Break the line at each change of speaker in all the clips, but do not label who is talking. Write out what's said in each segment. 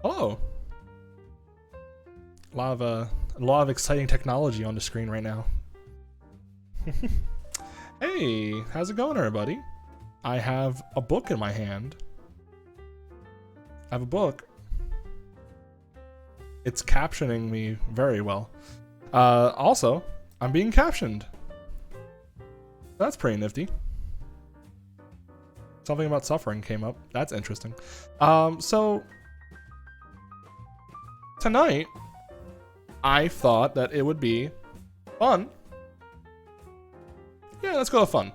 Hello. A lot of exciting technology on the screen right now. Hey, how's it going, everybody? I have a book in my hand. I have a book. It's captioning me very well. Also, I'm being captioned. That's pretty nifty. Something about suffering came up. That's interesting. So tonight, I thought that it would be fun. Yeah, let's go with fun.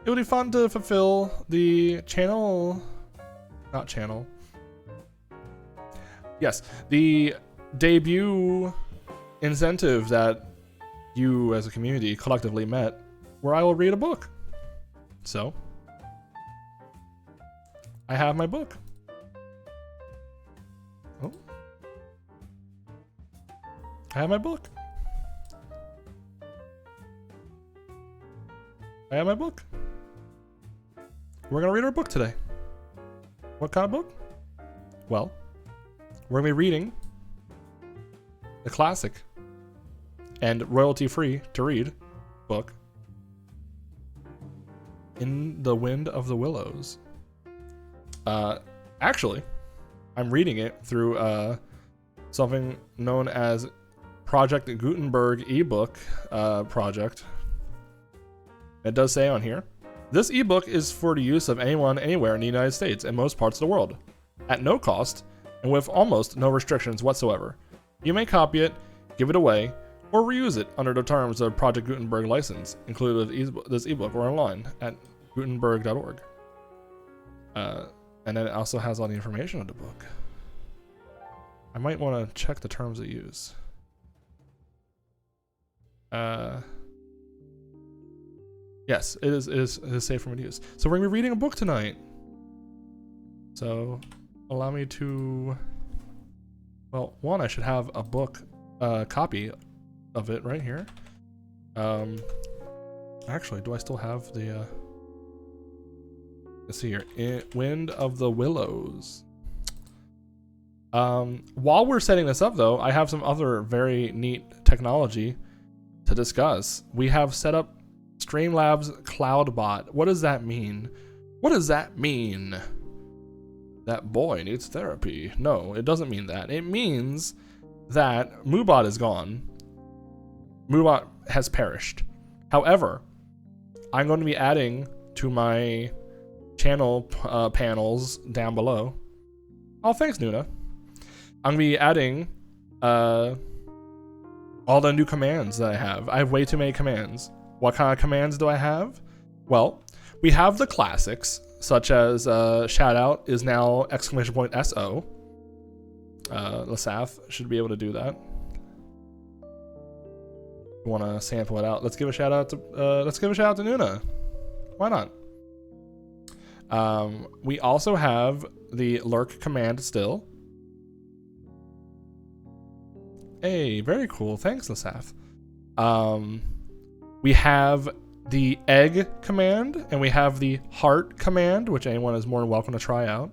It would be fun to fulfill the the debut incentive that you as a community collectively met, where I will read a book. So, I have my book. Oh. I have my book. I have my book. We're gonna read our book today. What kind of book? Well, we're gonna be reading the classic and royalty-free to read book, In the Wind of the Willows. Actually, I'm reading it through something known as Project Gutenberg ebook project. It does say on here, this ebook is for the use of anyone anywhere in the United States and most parts of the world, at no cost and with almost no restrictions whatsoever. You may copy it, give it away, or reuse it under the terms of Project Gutenberg license included with this ebook or online at gutenberg.org. And then it also has all the information of the book. I might want to check the terms of use. Yes, it is safe for me to use. So we're gonna be reading a book tonight. So allow me to. Well, one, I should have a book, copy of it right here. Actually, do I still have the? Let's see here. Wind of the Willows. While we're setting this up, though, I have some other very neat technology to discuss. We have set up Streamlabs CloudBot. What does that mean? What does that mean? That boy needs therapy. No, it doesn't mean that. It means that Moobot is gone. Moobot has perished. However, I'm going to be adding to my channel panels down below. Oh, thanks, Nuna. I'm going to be adding all the new commands that I have. I have way too many commands. What kind of commands do I have? Well, we have the classics, such as shoutout is now !SO. Lasaf should be able to do that. Want to sample it out? Let's give a shout out to Nuna. Why not? We also have the lurk command still. Hey, very cool. Thanks, Lasaf. We have the egg command, and we have the heart command, which anyone is more than welcome to try out.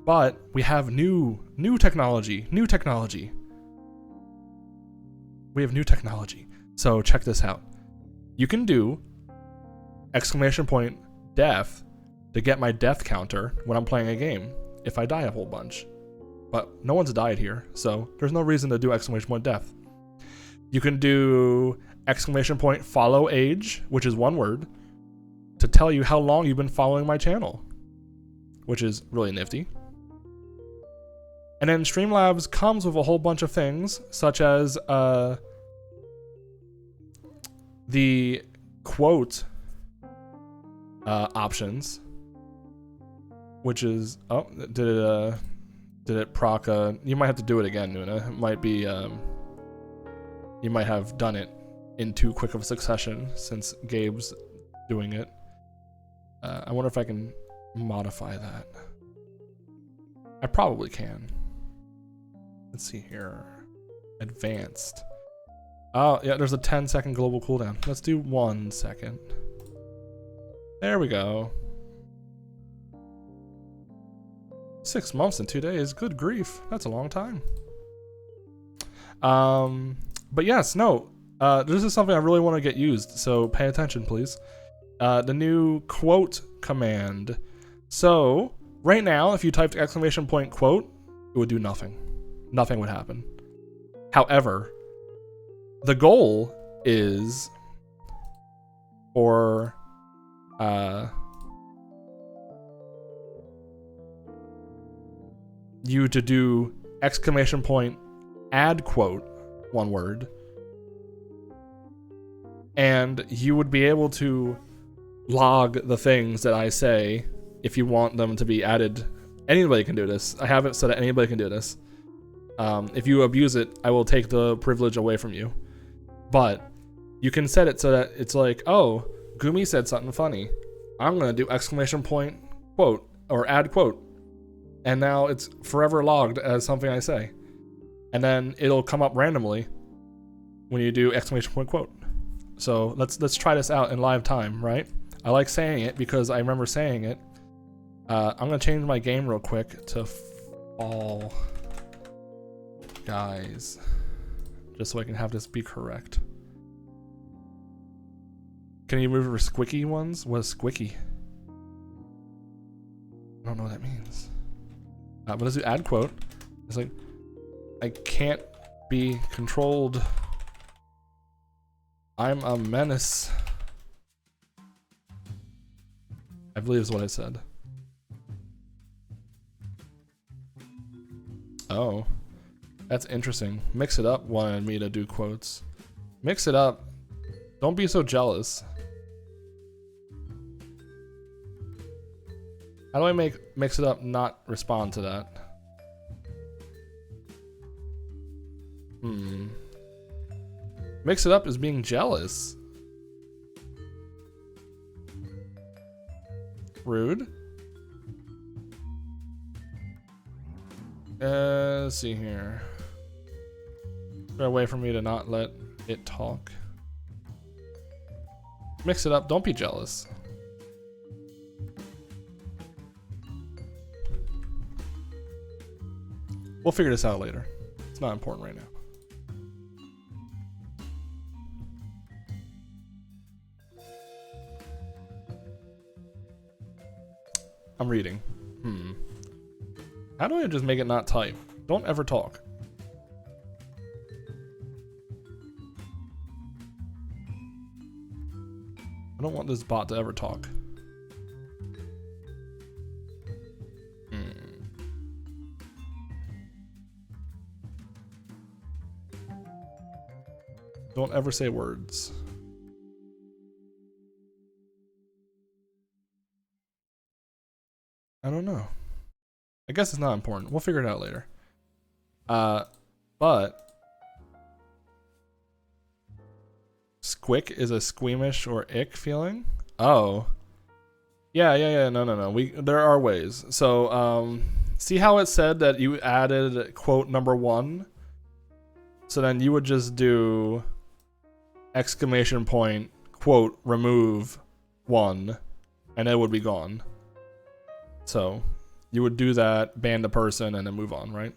But we have new technology. We have new technology. So check this out. You can do !death to get my death counter when I'm playing a game if I die a whole bunch. But no one's died here, so there's no reason to do !death. You can do !follow age, which is one word, to tell you how long you've been following my channel, which is really nifty. And then Streamlabs comes with a whole bunch of things, such as the quote options, which is did it proc? You might have to do it again, Nuna. It might be you might have done it in too quick of a succession since Gabe's doing it. I wonder if I can modify that. I probably can. Let's see here. Advanced. Oh, yeah, there's a 10-second global cooldown. Let's do 1 second. There we go. 6 months and 2 days. Good grief. That's a long time. But yes, no. This is something I really want to get used, so pay attention, please. The new quote command. So, right now, if you typed exclamation point quote, it would do nothing. Nothing would happen. However, the goal is for you to do exclamation point add quote, one word, and you would be able to log the things that I say if you want them to be added. Anybody can do this. I have it so that anybody can do this. If you abuse it, I will take the privilege away from you. But you can set it so that it's like, oh, Gumi said something funny. I'm going to do exclamation point quote or add quote. And now it's forever logged as something I say. And then it'll come up randomly when you do exclamation point quote. So let's try this out in live time, right? I like saying it because I remember saying it. I'm going to change my game real quick to Fall Guys. Just so I can have this be correct. Can you move for squicky ones? What is squicky? I don't know what that means. But let's do add quote. It's like, I can't be controlled. I'm a menace. I believe is what I said. Oh, that's interesting. Mix It Up wanted me to do quotes. Mix it up. Don't be so jealous. How do I make Mix It Up not respond to that? Mix It Up is being jealous. Rude. Let's see here. Is there a way for me to not let it talk? Mix it up. Don't be jealous. We'll figure this out later. It's not important right now. I'm reading. How do I just make it not type? Don't ever talk. I don't want this bot to ever talk. Don't ever say words. I don't know. I guess it's not important. We'll figure it out later. But squick is a squeamish or ick feeling. Oh, yeah. No. There are ways. So, see how it said that you added quote number 1. So then you would just do exclamation point quote remove 1, and it would be gone. So you would do that, ban the person, and then move on, right?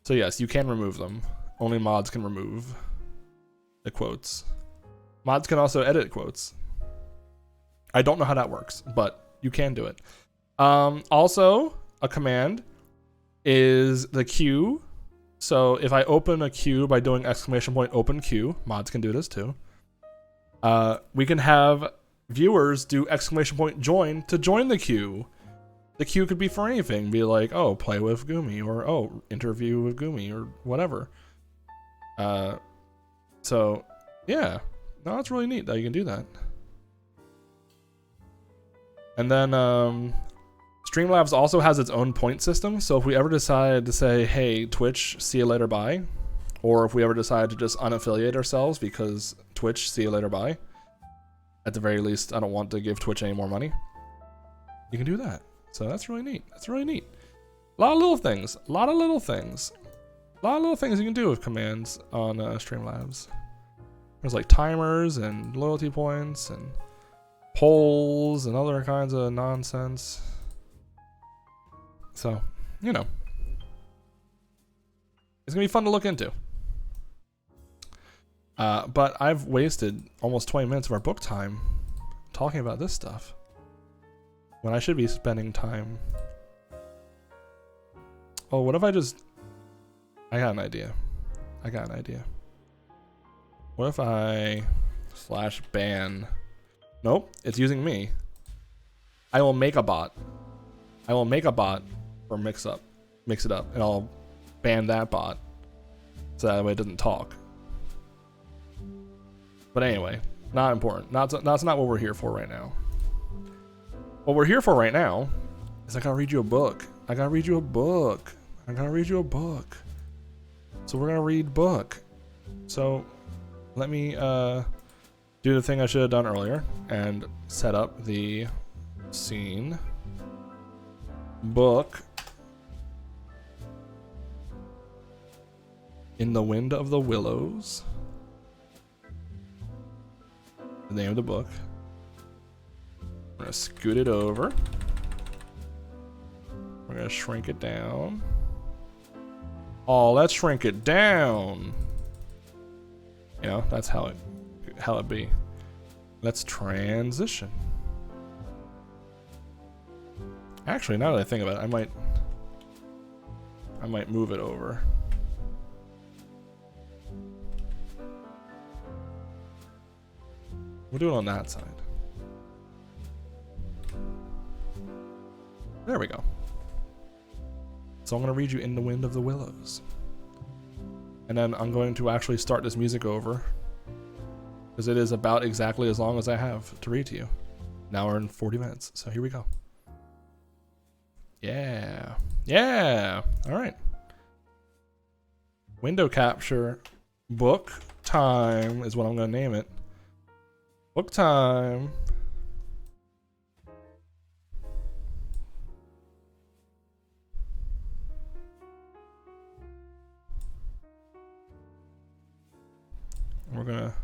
So yes, you can remove them. Only mods can remove the quotes. Mods can also edit quotes. I don't know how that works, but you can do it. Also, a command is the queue. So if I open a queue by doing exclamation point open queue, mods can do this too. We can have viewers do exclamation point join to join the queue. The queue could be for anything. Be like, oh, play with Gumi, or oh, interview with Gumi, or whatever. So yeah, no, it's really neat that you can do that. And then Streamlabs also has its own point system. So if we ever decide to say, hey, Twitch, see you later, bye, or if we ever decide to just unaffiliate ourselves because Twitch, see you later, bye. At the very least, I don't want to give Twitch any more money. You can do that. So that's really neat. That's really neat. A lot of little things. A lot of little things you can do with commands on Streamlabs. There's like timers and loyalty points and polls and other kinds of nonsense. So, you know, it's gonna be fun to look into. But I've wasted almost 20 minutes of our book time talking about this stuff when I should be spending time. Oh, what if I just... I got an idea. What if I /ban? Nope, it's using me. I will make a bot. For mix it up, and I'll ban that bot so that way it doesn't talk. But anyway, not important. That's not what we're here for right now. What we're here for right now is I gotta read you a book. So we're gonna read book. So let me do the thing I should have done earlier and set up the scene. Book. In the Wind of the Willows. The name of the book. I'm gonna scoot it over. We're gonna shrink it down. Oh, let's shrink it down. You know, that's how it be. Let's transition. Actually, now that I think about it, I might move it over. We'll do it on that side. There we go. So I'm going to read you In the Wind of the Willows. And then I'm going to actually start this music over, because it is about exactly as long as I have to read to you. An hour and 40 minutes. So here we go. Yeah. All right. Window capture book time is what I'm going to name it. Book time. We're gonna...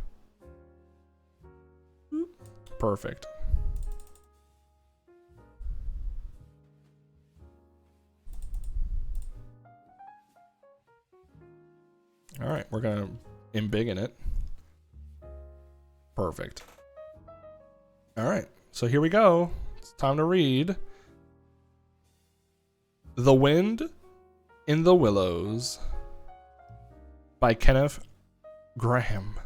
Perfect. All right, we're gonna embiggen it. Perfect. All right, so here we go. It's time to read The Wind in the Willows by Kenneth Grahame.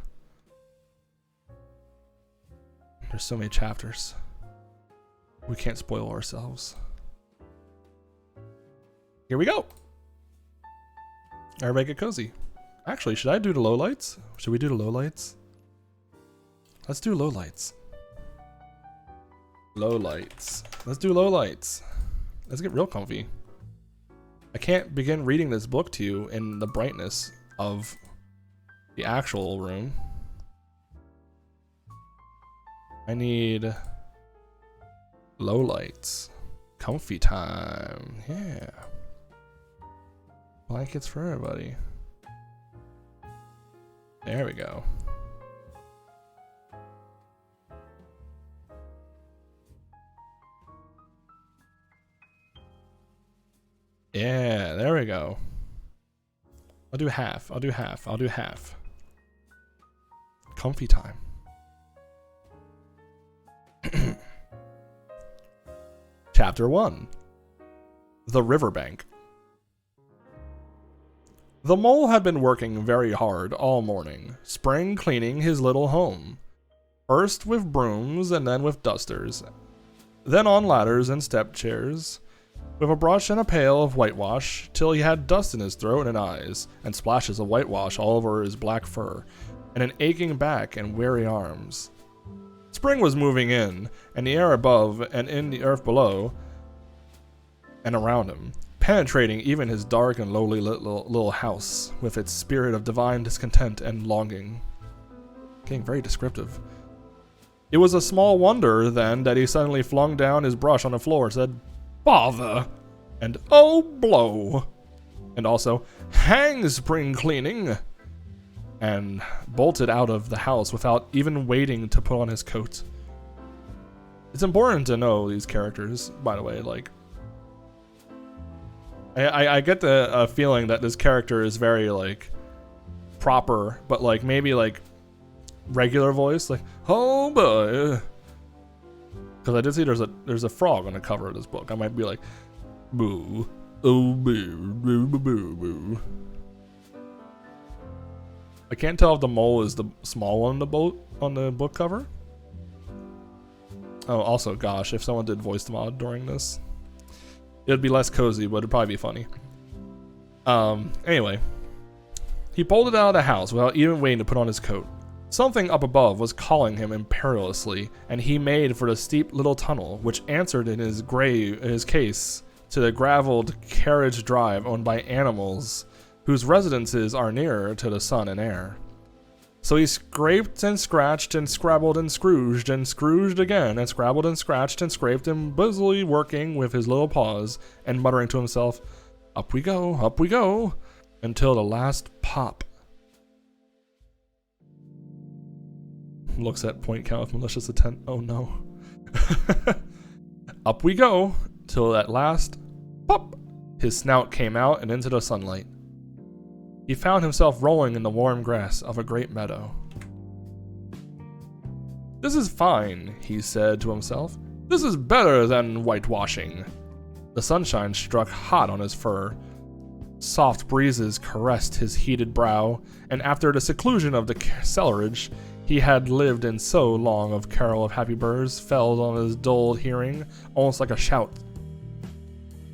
There's so many chapters. We can't spoil ourselves. Here we go. Everybody get cozy. Actually, should I do the lowlights? Should we do the lowlights? Let's do lowlights. Lowlights. Let's do lowlights. Let's get real comfy. I can't begin reading this book to you in the brightness of the actual room. I need lowlights. Comfy time. Yeah. Blankets for everybody. There we go. Yeah, there we go. I'll do half. Comfy time. Chapter 1. The Riverbank. The mole had been working very hard all morning, spring cleaning his little home. First with brooms and then with dusters. Then on ladders and step chairs. With a brush and a pail of whitewash, till he had dust in his throat and eyes, and splashes of whitewash all over his black fur, and an aching back and weary arms. Spring was moving in, and the air above and in the earth below and around him, penetrating even his dark and lowly little house with its spirit of divine discontent and longing. Getting very descriptive. It was a small wonder, then, that he suddenly flung down his brush on the floor and said, "Bother!" and "Oh, blow!" and also, "Hang spring cleaning!" and bolted out of the house without even waiting to put on his coat. It's important to know these characters, by the way, like, I get the feeling that this character is very like proper, but like maybe like regular voice, like oh boy. Because I did see there's a frog on the cover of this book. I might be like, boo, oh boo, boo, boo, boo, boo. I can't tell if the mole is the small one on the book cover. Oh, also, gosh, if someone did voice the mod during this, it'd be less cozy, but it'd probably be funny. Anyway, he bolted out of the house without even waiting to put on his coat. Something up above was calling him imperiously, and he made for the steep little tunnel, which answered in his case to the graveled carriage drive owned by animals whose residences are nearer to the sun and air. So he scraped and scratched and scrabbled and scrooged again, and scrabbled and scratched and scraped, and busily working with his little paws and muttering to himself, up we go, until the last pop. Looks at point count with malicious intent. Oh no. Up we go, till that last pop. His snout came out and into the sunlight. He found himself rolling in the warm grass of a great meadow. This is fine, he said to himself. This is better than whitewashing. The sunshine struck hot on his fur. Soft breezes caressed his heated brow, and after the seclusion of the cellarage he had lived in so long, of carol of happy birds fell on his dulled hearing, almost like a shout.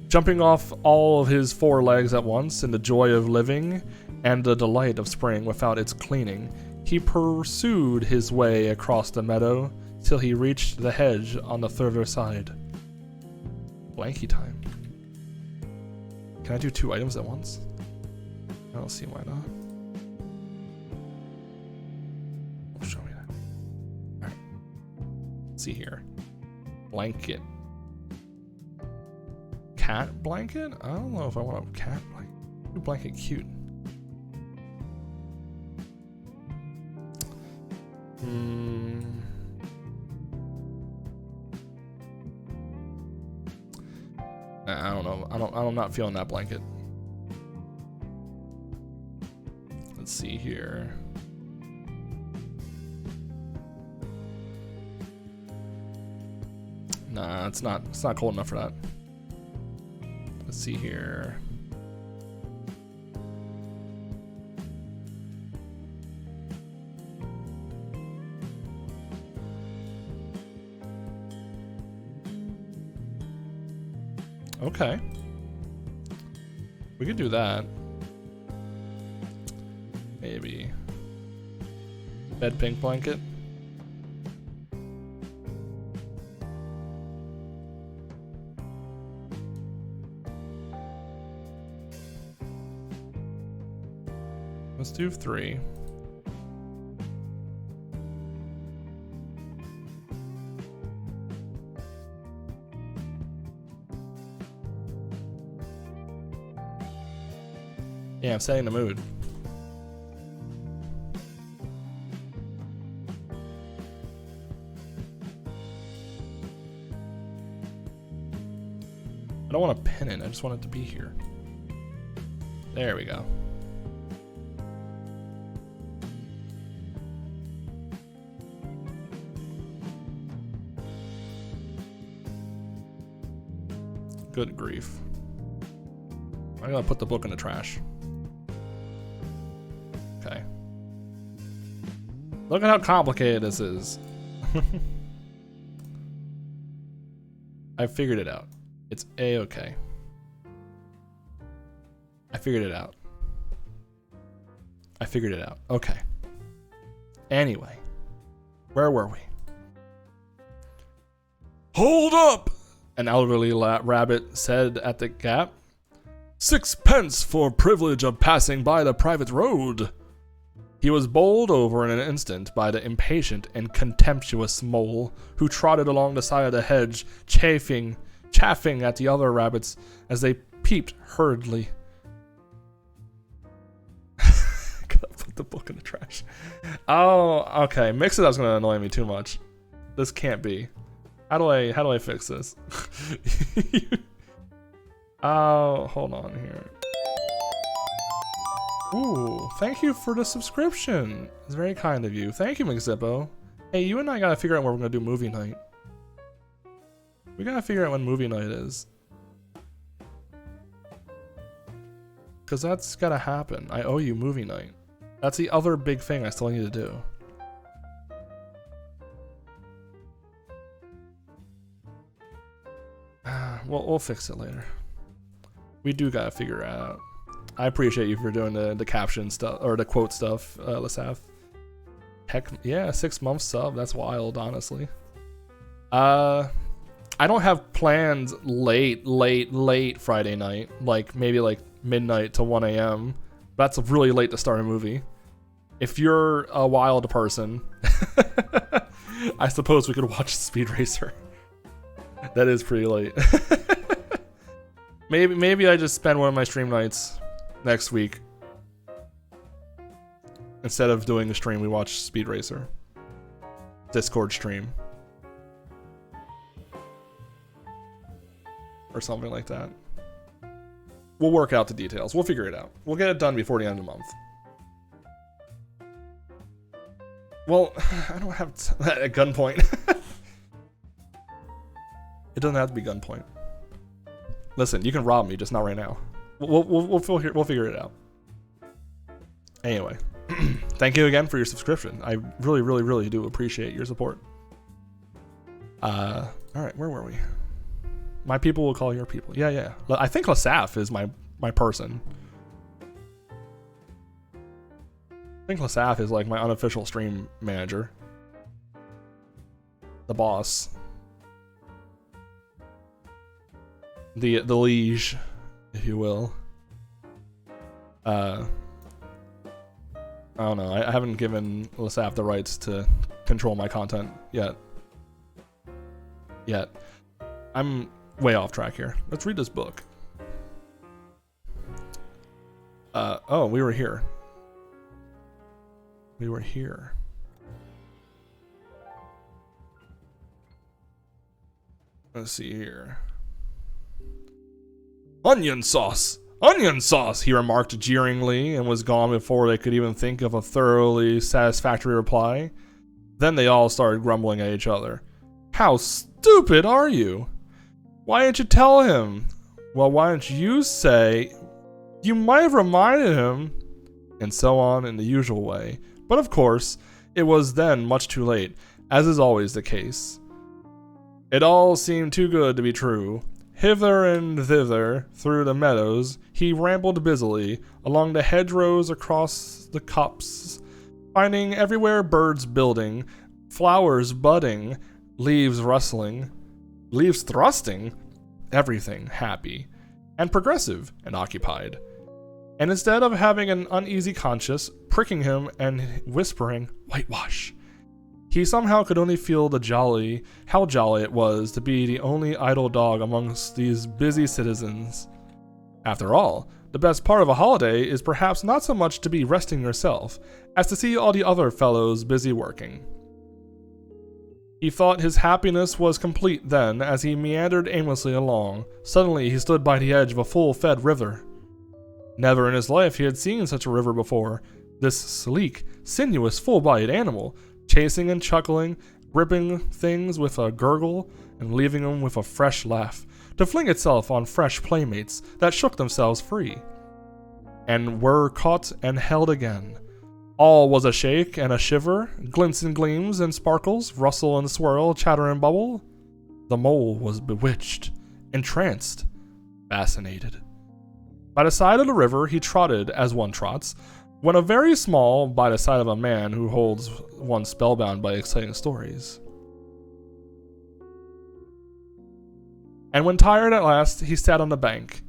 Jumping off all of his four legs at once in the joy of living and the delight of spring without its cleaning, he pursued his way across the meadow till he reached the hedge on the further side. Blanky time. Can I do 2 items at once? I don't see why not. Oh, show me that. Alright. Let's see here. Blanket. Cat blanket? I don't know if I want a cat blanket. Blanket cute. I don't know. I'm not feeling that blanket. Let's see here. Nah, it's not cold enough for that. Let's see here. Okay. We could do that. Maybe. Bed pink blanket. Let's do 3. Yeah, I'm setting the mood. I don't want to pin it, I just want it to be here. There we go. Good grief. I'm gonna put the book in the trash. Okay. Look at how complicated this is. I figured it out. It's A-okay. I figured it out. I figured it out. Okay. Anyway. Where were we? Hold up! An elderly rabbit said at the gap. 6 pence for privilege of passing by the private road. He was bowled over in an instant by the impatient and contemptuous mole, who trotted along the side of the hedge, chaffing at the other rabbits as they peeped hurriedly. Gotta put the book in the trash. Oh, okay. Mix it up's gonna annoy me too much. This can't be. How do I fix this? Oh, hold on here. Ooh, thank you for the subscription. It's very kind of you. Thank you, McZippo. Hey, you and I gotta figure out where we're gonna do movie night. We gotta figure out when movie night is. Because that's gotta happen. I owe you movie night. That's the other big thing I still need to do. We'll fix it later. We do gotta figure it out. I appreciate you for doing the caption stuff, or the quote stuff, Lasaf. Heck, yeah, 6 months sub. That's wild, honestly. I don't have plans late Friday night. Like, maybe like midnight to 1 a.m. That's really late to start a movie. If you're a wild person, I suppose we could watch Speed Racer. That is pretty late. Maybe I just spend one of my stream nights next week. Instead of doing a stream, we watch Speed Racer. Discord stream. Or something like that. We'll work out the details. We'll figure it out. We'll get it done before the end of the month. Well, I don't have a gunpoint. It doesn't have to be gunpoint. Listen, you can rob me, just not right now. We'll figure it out. Anyway, thank you again for your subscription. I really do appreciate your support. All right, where were we? My people will call your people. Yeah. I think Lasaf is my person. I think Lasaf is like my unofficial stream manager. The boss. The liege, if you will. I don't know. I haven't given Lasaf the rights to control my content yet. I'm way off track here. Let's read this book. Oh, we were here. Let's see here. Onion sauce! Onion sauce! He remarked jeeringly, and was gone before they could even think of a thoroughly satisfactory reply. Then they all started grumbling at each other. How stupid are you? Why didn't you tell him? Well, why don't you say? You might have reminded him. And so on in the usual way. But of course, it was then much too late, as is always the case. It all seemed too good to be true. Hither and thither, through the meadows, he rambled busily, along the hedgerows, across the copses, finding everywhere birds building, flowers budding, leaves rustling, leaves thrusting, everything happy, and progressive and occupied. And instead of having an uneasy conscience pricking him and whispering, whitewash, he somehow could only feel how jolly it was to be the only idle dog amongst these busy citizens. After all, the best part of a holiday is perhaps not so much to be resting yourself, as to see all the other fellows busy working. He thought his happiness was complete then, as he meandered aimlessly along. Suddenly he stood by the edge of a full-fed river. Never in his life he had seen such a river before. This sleek, sinuous, full-bodied animal, chasing and chuckling, gripping things with a gurgle, and leaving them with a fresh laugh, to fling itself on fresh playmates that shook themselves free, and were caught and held again. All was a shake and a shiver, glints and gleams and sparkles, rustle and swirl, chatter and bubble. The mole was bewitched, entranced, fascinated. By the side of the river he trotted as one trots, when a very small by the side of a man who holds one spellbound by exciting stories. And when tired at last, he sat on the bank,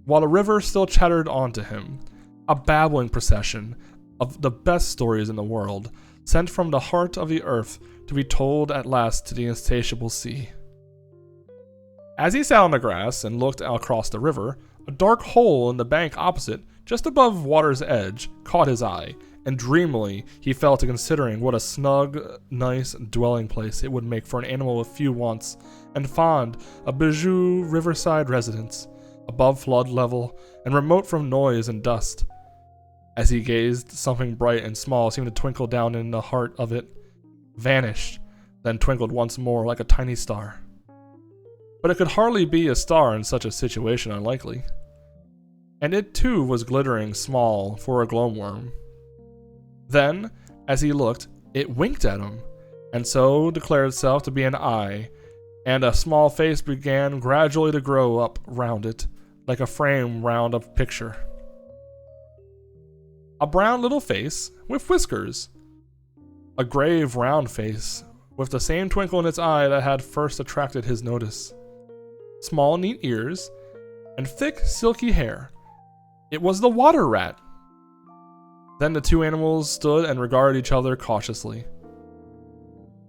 while the river still chattered on to him, a babbling procession of the best stories in the world, sent from the heart of the earth to be told at last to the insatiable sea. As he sat on the grass and looked out across the river, a dark hole in the bank opposite, just above water's edge, caught his eye, and dreamily he fell to considering what a snug, nice dwelling place it would make for an animal with few wants, and fond, a bijou riverside residence. above flood level, and remote from noise and dust. As he gazed, something bright and small seemed to twinkle down in the heart of it, vanished, then twinkled once more like a tiny star. But it could hardly be a star in such a situation, unlikely. And it too was glittering small for a glowworm. Then, as he looked, it winked at him, and so declared itself to be an eye, and a small face began gradually to grow up round it, like a frame round a picture. A brown little face with whiskers. A grave, round face, with the same twinkle in its eye that had first attracted his notice. Small, neat ears, and thick, silky hair. It was the water rat. Then the two animals stood and regarded each other cautiously.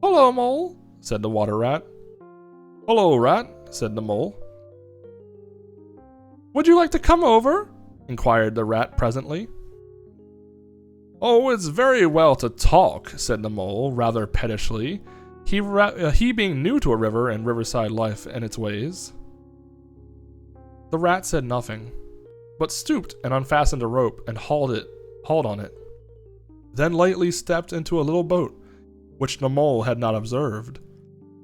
"Hello, mole," said the water rat. "Hello, rat," said the mole. "Would you like to come over?" inquired the rat presently. "Oh, it's very well to talk," said the mole, rather pettishly, he being new to a river and riverside life and its ways. The rat said nothing, but stooped and unfastened a rope and hauled on it, then lightly stepped into a little boat, which the mole had not observed.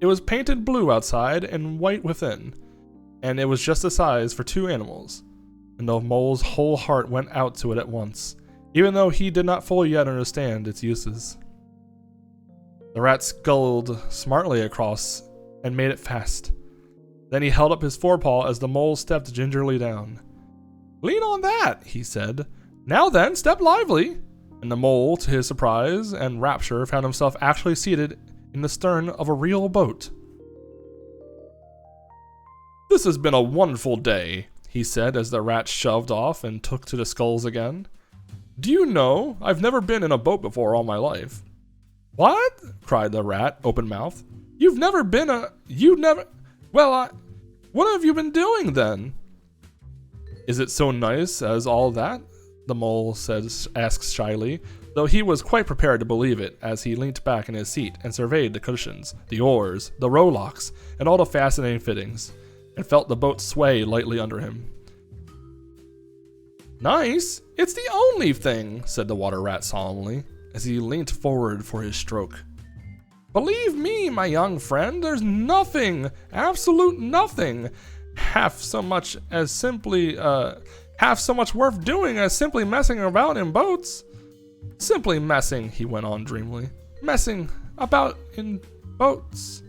It was painted blue outside and white within, and it was just the size for two animals, and the mole's whole heart went out to it at once, even though he did not fully yet understand its uses. The rat sculled smartly across and made it fast. Then he held up his forepaw as the mole stepped gingerly down. "Lean on that," he said. "Now then, step lively." And the mole, to his surprise and rapture, found himself actually seated in the stern of a real boat. "This has been a wonderful day," he said as the rat shoved off and took to the sculls again. "Do you know, I've never been in a boat before all my life." "What?" cried the rat, open-mouthed. What have you been doing then?" "Is it so nice as all that?" the mole asked shyly, though he was quite prepared to believe it as he leant back in his seat and surveyed the cushions, the oars, the rowlocks, and all the fascinating fittings, and felt the boat sway lightly under him. "Nice? It's the only thing," said the water rat solemnly, as he leant forward for his stroke. "Believe me, my young friend, there's nothing, absolute nothing, half so much worth doing as simply messing about in boats. Simply messing," he went on dreamily. "Messing about in boats."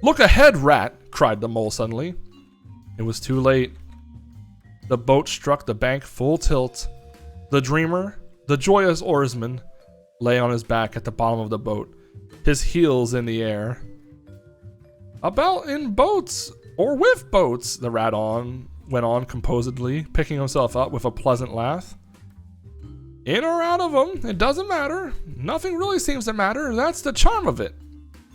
"Look ahead, rat!" cried the mole suddenly. It was too late. The boat struck the bank full tilt. The dreamer, the joyous oarsman, lay on his back at the bottom of the boat, his heels in the air. "About in boats, or with boats," the rat went on composedly, picking himself up with a pleasant laugh. "In or out of 'em, it doesn't matter. Nothing really seems to matter. That's the charm of it.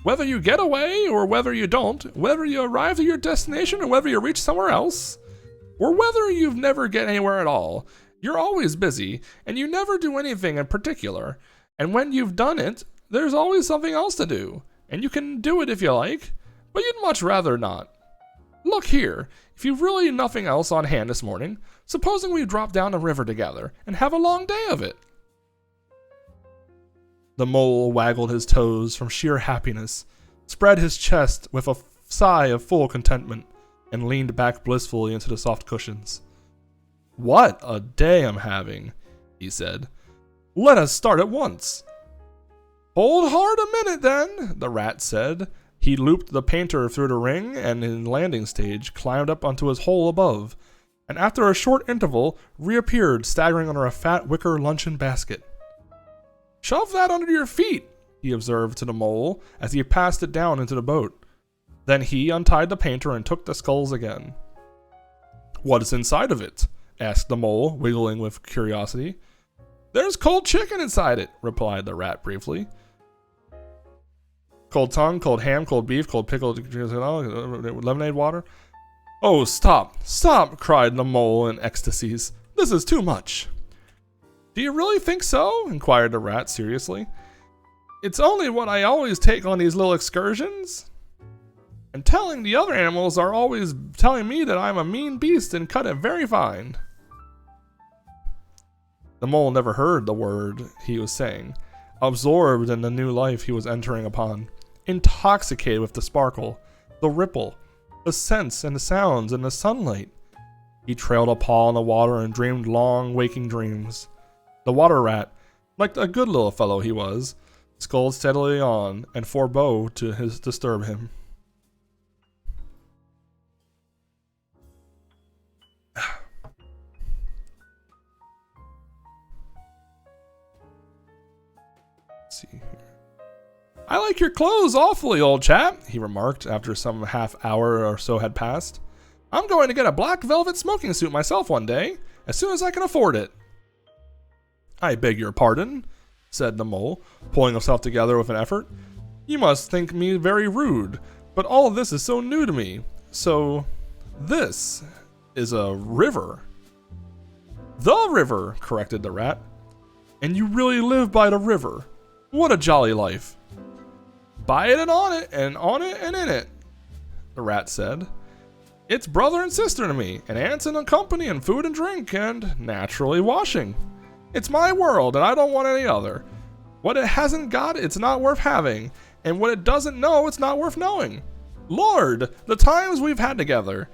Whether you get away or whether you don't, whether you arrive at your destination or whether you reach somewhere else, or whether you never get anywhere at all, you're always busy, and you never do anything in particular. And when you've done it, there's always something else to do, and you can do it if you like, but you'd much rather not. Look here, if you've really nothing else on hand this morning, supposing we drop down the river together and have a long day of it." The mole waggled his toes from sheer happiness, spread his chest with a sigh of full contentment, and leaned back blissfully into the soft cushions. "What a day I'm having," he said. "Let us start at once." "Hold hard a minute, then," the rat said. He looped the painter through the ring and in the landing stage climbed up onto his hole above, and after a short interval reappeared staggering under a fat wicker luncheon basket. "Shove that under your feet," he observed to the mole as he passed it down into the boat. Then he untied the painter and took the sculls again. "What is inside of it?" asked the mole, wiggling with curiosity. "There's cold chicken inside it," replied the rat briefly. "Cold tongue, cold ham, cold beef, cold pickled lemonade water." "Oh, stop, stop," cried the mole in ecstasies. "This is too much." "Do you really think so?" inquired the rat seriously. "It's only what I always take on these little excursions." And telling the other animals are always telling me that I'm a mean beast and cut it very fine. The mole never heard the word he was saying, absorbed in the new life he was entering upon, intoxicated with the sparkle, the ripple, the scents and the sounds and the sunlight. He trailed a paw in the water and dreamed long waking dreams. The water rat, like a good little fellow he was, sculled steadily on and forbore to disturb him. Let's see here. I like your clothes awfully, old chap, he remarked after some half hour or so had passed. I'm going to get a black velvet smoking suit myself one day, as soon as I can afford it. I beg your pardon, said the mole, pulling himself together with an effort. You must think me very rude, but all of this is so new to me. So, this is a river. The river, corrected the rat. And you really live by the river. What a jolly life. By it and on it and in it, the rat said. It's brother and sister to me, and aunts and company and food and drink, and naturally washing. It's my world, and I don't want any other. What it hasn't got, it's not worth having, and what it doesn't know, it's not worth knowing. Lord, the times we've had together,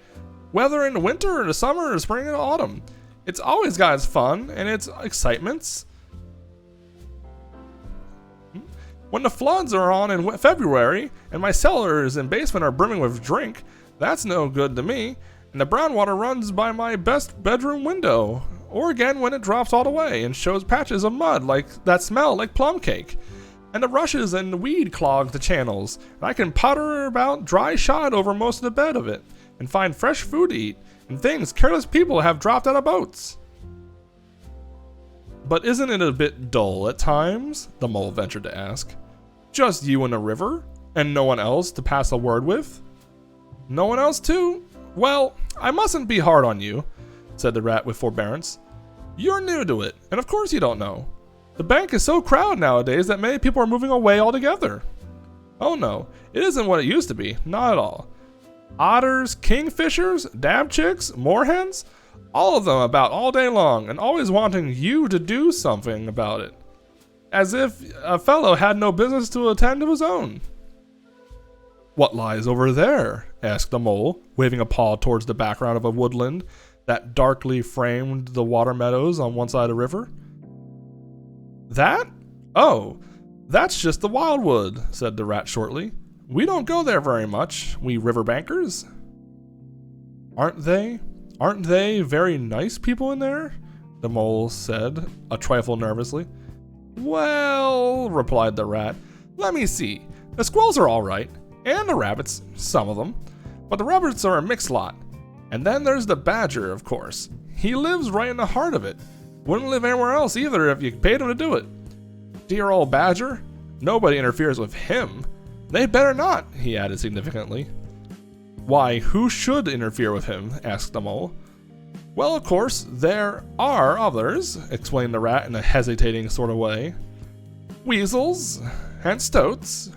whether in the winter or the summer or spring or autumn, it's always got its fun and its excitements. When the floods are on in February, and my cellars and basement are brimming with drink, that's no good to me, and the brown water runs by my best bedroom window, or again when it drops all the way and shows patches of mud that smell like plum cake, and the rushes and the weed clog the channels, and I can potter about dry shod over most of the bed of it, and find fresh food to eat, and things careless people have dropped out of boats. But isn't it a bit dull at times? The mole ventured to ask. Just you and the river, and no one else to pass a word with? No one else too? Well, I mustn't be hard on you, said the rat with forbearance. You're new to it, and of course you don't know. The bank is so crowded nowadays that many people are moving away altogether. Oh no, it isn't what it used to be, not at all. Otters, kingfishers, dabchicks, moorhens, all of them about all day long, and always wanting you to do something about it. As if a fellow had no business to attend to his own. What lies over there? Asked the mole, waving a paw towards the background of a woodland that darkly framed the water meadows on one side of the river. That? Oh, that's just the wildwood, said the rat shortly. We don't go there very much, we riverbankers. Aren't they very nice people in there? The mole said, a trifle nervously. Well, replied the rat, let me see. The squirrels are all right, and the rabbits, some of them, but the rabbits are a mixed lot. And then there's the badger, of course. He lives right in the heart of it. Wouldn't live anywhere else either if you paid him to do it. Dear old badger. Nobody interferes with him. They better not, he added significantly. Why, who should interfere with him? Asked the mole. Well, of course, there are others, explained the rat in a hesitating sort of way. Weasels, and stoats,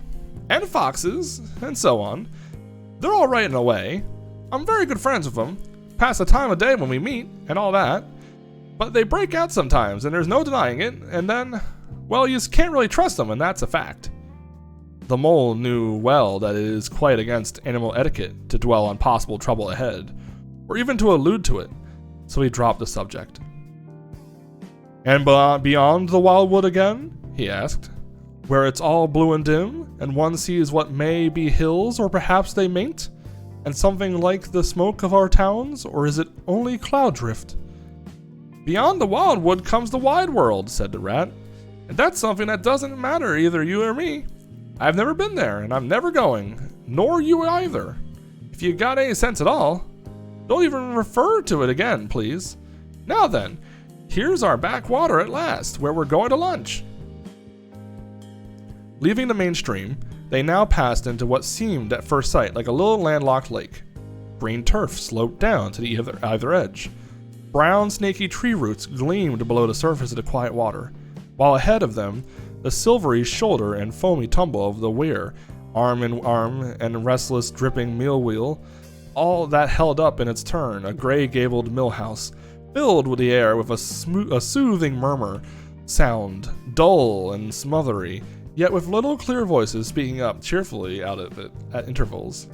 and foxes, and so on. They're all right in a way. I'm very good friends with them, pass the time of day when we meet, and all that. But they break out sometimes, and there's no denying it, and then, well, you can't really trust them, and that's a fact. The mole knew well that it is quite against animal etiquette to dwell on possible trouble ahead, or even to allude to it, so he dropped the subject. And beyond the wildwood again? He asked, where it's all blue and dim, and one sees what may be hills, or perhaps they mayn't, and something like the smoke of our towns, or is it only cloud drift? Beyond the wildwood comes the wide world, said the rat, and that's something that doesn't matter either you or me. I've never been there, and I'm never going, nor you either. If you got any sense at all, don't even refer to it again, please. Now then, here's our backwater at last, where we're going to lunch. Leaving the main stream, they now passed into what seemed at first sight like a little landlocked lake. Green turf sloped down to the either edge. Brown, snaky tree roots gleamed below the surface of the quiet water, while ahead of them, the silvery shoulder and foamy tumble of the weir arm in arm and restless, dripping mill wheel, all that held up in its turn, a gray-gabled mill house, filled with the air with a soothing murmur sound, dull and smothery, yet with little clear voices speaking up cheerfully out of it at intervals.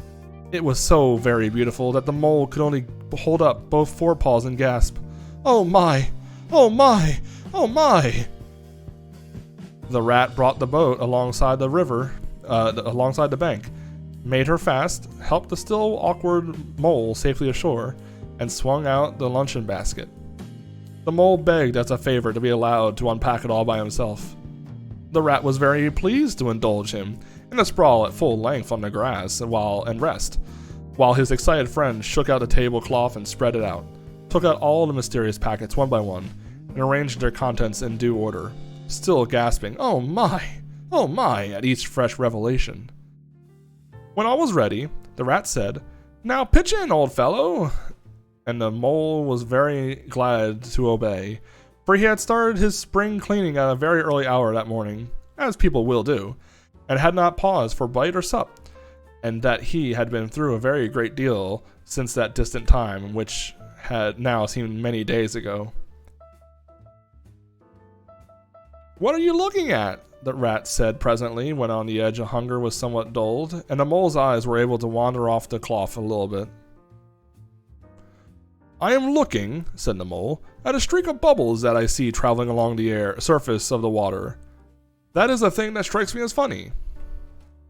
It was so very beautiful that the mole could only hold up both forepaws and gasp, "Oh my! Oh my! Oh my!" The rat brought the boat alongside the river, alongside the bank, made her fast, helped the still awkward mole safely ashore, and swung out the luncheon basket. The mole begged as a favor to be allowed to unpack it all by himself. The rat was very pleased to indulge him in a sprawl at full length on the grass and rest, while his excited friend shook out the tablecloth and spread it out, took out all the mysterious packets one by one, and arranged their contents in due order, still gasping, oh my, at each fresh revelation. When all was ready, the rat said, "Now pitch in, old fellow," and the mole was very glad to obey, for he had started his spring cleaning at a very early hour that morning, as people will do, and had not paused for bite or sup, and that he had been through a very great deal since that distant time, which had now seemed many days ago. "What are you looking at?" the rat said presently, when on the edge of hunger was somewhat dulled, and the mole's eyes were able to wander off the cloth a little bit. "I am looking," said the mole, "at a streak of bubbles that I see traveling along the surface of the water. That is a thing that strikes me as funny."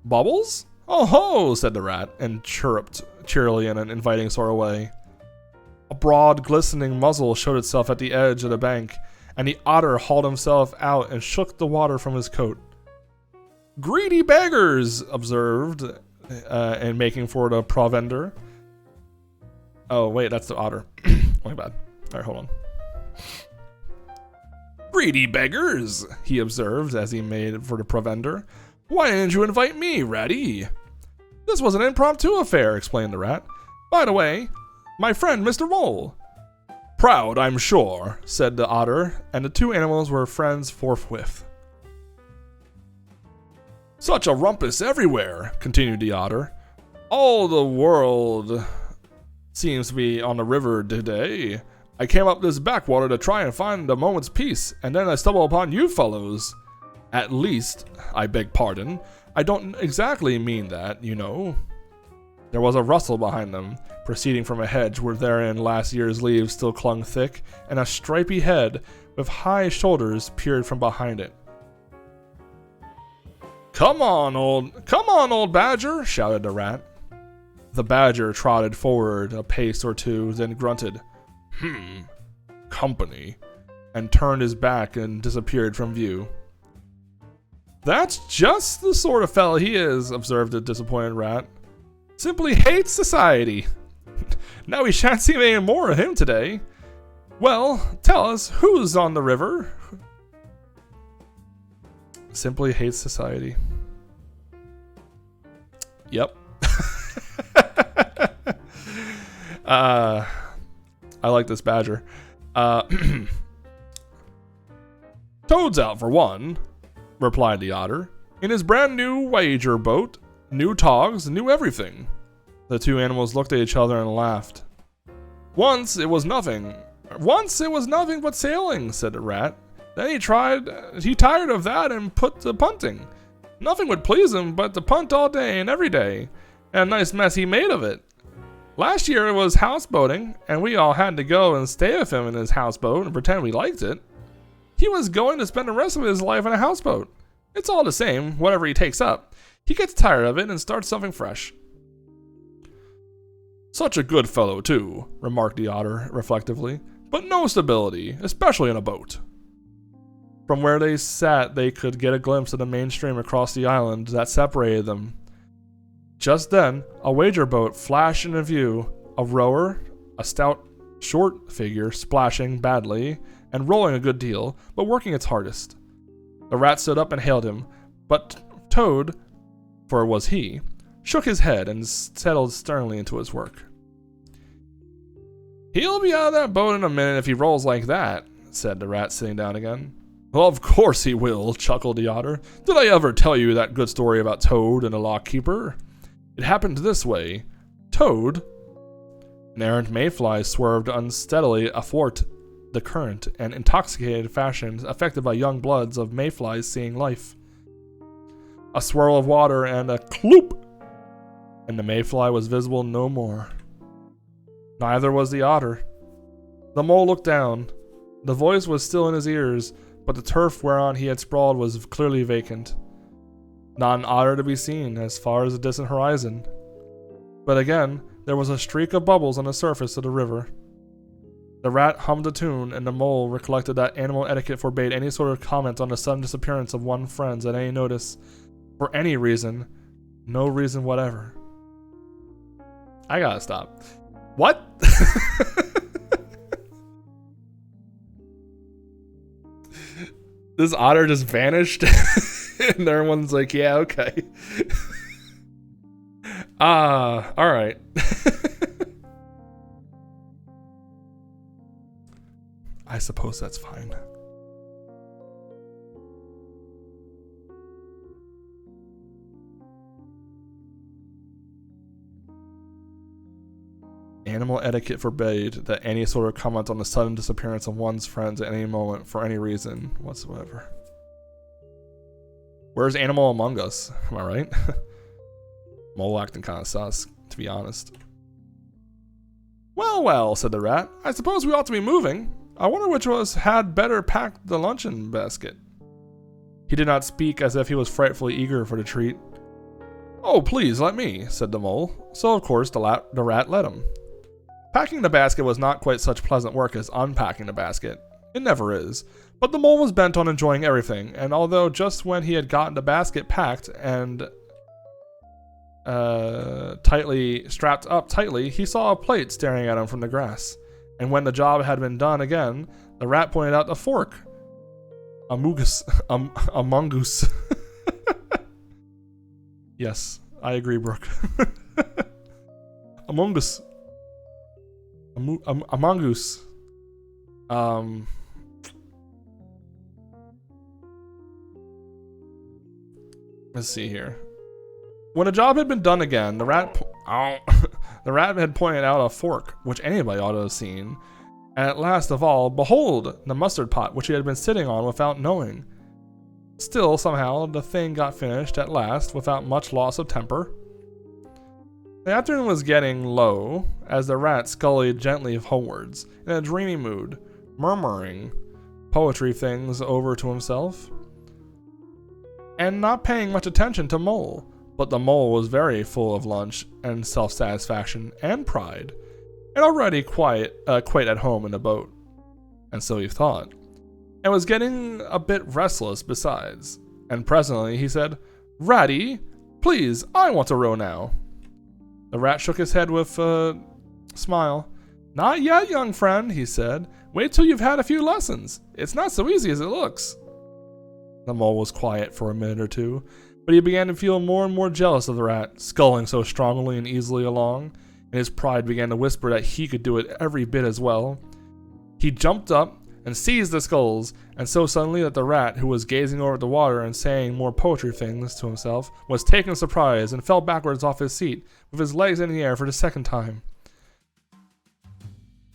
"Bubbles? Oh ho!" said the rat, and chirruped cheerily in an inviting sort of way. A broad, glistening muzzle showed itself at the edge of the bank, and the otter hauled himself out and shook the water from his coat. "Greedy beggars!" observed, and making for the provender. Oh, wait, that's the otter. My bad. Alright, hold on. "Greedy beggars!" he observed as he made for the provender. "Why didn't you invite me, Ratty?" "This was an impromptu affair," explained the rat. "By the way, my friend Mr. Mole." "Proud, I'm sure," said the otter, and the two animals were friends forthwith. "Such a rumpus everywhere," continued the otter. "All the world seems to be on the river today. I came up this backwater to try and find a moment's peace, and then I stumbled upon you fellows. At least, I beg pardon, I don't exactly mean that, you know." There was a rustle behind them, proceeding from a hedge where therein last year's leaves still clung thick, and a stripy head with high shoulders peered from behind it. Come on, old badger," shouted the rat. The badger trotted forward a pace or two, then grunted, "Company," and turned his back and disappeared from view. "That's just the sort of fellow he is," observed the disappointed rat. "Simply hates society. Now we shan't see any more of him today. Well, tell us, who's on the river?" Simply hates society. Yep. I like this badger. "Toad's out for one," replied the otter, "in his brand new wager boat. New togs, new everything." The two animals looked at each other and laughed. Once it was nothing but sailing," said the rat. "Then he tired of that and put to punting. Nothing would please him but to punt all day and every day, and a nice mess he made of it. Last year it was houseboating, and we all had to go and stay with him in his houseboat and pretend we liked it. He was going to spend the rest of his life in a houseboat. It's all the same, whatever he takes up. He gets tired of it and starts something fresh." "Such a good fellow, too," remarked the otter reflectively, "but no stability, especially in a boat." From where they sat, they could get a glimpse of the main stream across the island that separated them. Just then, a wager boat flashed into view, a rower, a stout, short figure, splashing badly and rolling a good deal, but working its hardest. The rat stood up and hailed him, but Toad, for it was he, shook his head and settled sternly into his work. "He'll be out of that boat in a minute if he rolls like that," said the rat, sitting down again. Well, of course he will, chuckled the otter. Did I ever tell you that good story about Toad and the lockkeeper? It happened this way. Toad, an errant mayfly, swerved unsteadily athwart the current, an intoxicated fashion affected by young bloods of mayflies seeing life. A swirl of water and a cloop, and the mayfly was visible no more. Neither was the otter. The mole looked down. The voice was still in his ears, but the turf whereon he had sprawled was clearly vacant. Not an otter to be seen as far as the distant horizon. But again, there was a streak of bubbles on the surface of the river. The rat hummed a tune, and the mole recollected that animal etiquette forbade any sort of comment on the sudden disappearance of one's friends at any notice. For any reason. No reason whatever. I gotta stop. What? This otter just vanished? And everyone's like, yeah, okay. Alright. I suppose that's fine. Animal etiquette forbade that any sort of comment on the sudden disappearance of one's friends at any moment for any reason whatsoever. Where's Animal Among Us? Am I right? Mole acting kind of sus, to be honest. Well, well, said the rat. I suppose we ought to be moving. I wonder which of us had better pack the luncheon basket. He did not speak as if he was frightfully eager for the treat. Oh, please, let me, said the mole. So, of course, the rat let him. Packing the basket was not quite such pleasant work as unpacking the basket. It never is. But the mole was bent on enjoying everything, and although just when he had gotten the basket packed and strapped up tightly, he saw a plate staring at him from the grass. And when the job had been done again, the rat pointed out a fork. A mongoose. Yes, I agree, Brooke. A mongoose. A mongoose. Let's see here. When the job had been done again, the rat had pointed out a fork, which anybody ought to have seen. And at last of all, behold, the mustard pot, which he had been sitting on without knowing. Still, somehow, the thing got finished at last without much loss of temper. The afternoon was getting low as the rat scullied gently homewards, in a dreamy mood, murmuring poetry things over to himself, and not paying much attention to Mole. But the mole was very full of lunch and self-satisfaction and pride, and already quite at home in the boat, and so he thought, and was getting a bit restless besides. And presently he said, "Ratty, please, I want to row now." The rat shook his head with a smile. "Not yet, young friend," he said. "Wait till you've had a few lessons. It's not so easy as it looks." The mole was quiet for a minute or two, but he began to feel more and more jealous of the rat, sculling so strongly and easily along, and his pride began to whisper that he could do it every bit as well. He jumped up and seized the sculls, and so suddenly that the rat, who was gazing over at the water and saying more poetry things to himself, was taken by surprise and fell backwards off his seat, with his legs in the air for the second time,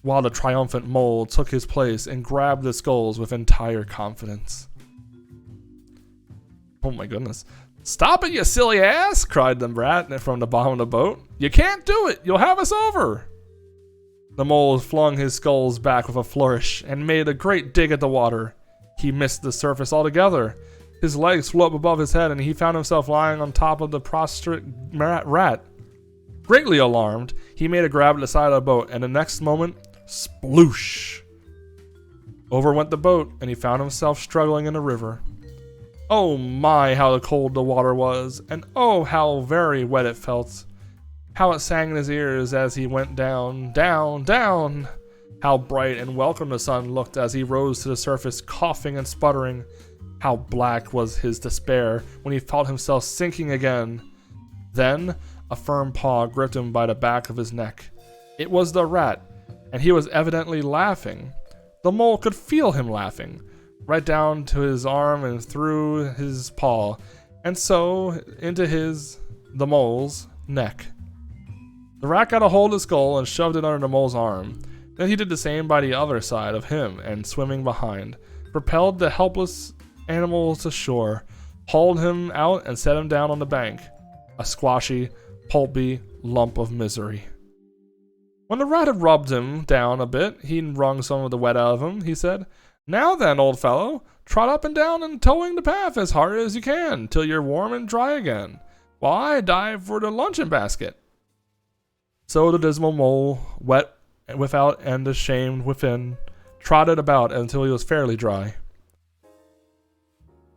while the triumphant mole took his place and grabbed the sculls with entire confidence. Oh my goodness. "Stop it, you silly ass!" cried the rat from the bottom of the boat. "You can't do it! You'll have us over!" The mole flung his sculls back with a flourish and made a great dig at the water. He missed the surface altogether. His legs flew up above his head and he found himself lying on top of the prostrate rat. Greatly alarmed, he made a grab at the side of the boat, and the next moment, sploosh! Over went the boat, and he found himself struggling in the river. Oh my, how cold the water was, and oh, how very wet it felt. How it sang in his ears as he went down, down, down. How bright and welcome the sun looked as he rose to the surface, coughing and sputtering. How black was his despair when he felt himself sinking again. Then a firm paw gripped him by the back of his neck. It was the rat, and he was evidently laughing. The mole could feel him laughing. right down to his arm and through his paw, and so into the mole's, neck. The rat got a hold of the skull and shoved it under the mole's arm. Then he did the same by the other side of him and swimming behind, propelled the helpless animal to shore, hauled him out and set him down on the bank, a squashy, pulpy lump of misery. When the rat had rubbed him down a bit, he wrung some of the wet out of him. He said, "Now then, old fellow, trot up and down and towing the path as hard as you can, till you're warm and dry again, while I dive for the luncheon basket." So the dismal mole, wet without and ashamed within, trotted about until he was fairly dry,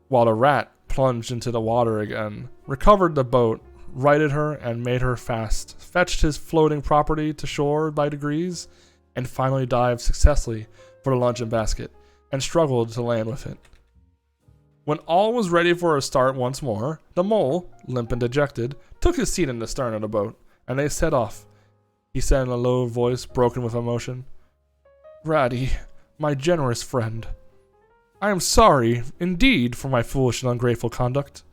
while the rat plunged into the water again, recovered the boat, righted her and made her fast, fetched his floating property to shore by degrees, and finally dived successfully for the luncheon basket, and struggled to land with it. When all was ready for a start once more, the mole, limp and dejected, took his seat in the stern of the boat, and they set off. He said in a low voice, broken with emotion, "Ratty, my generous friend, I am sorry, indeed, for my foolish and ungrateful conduct.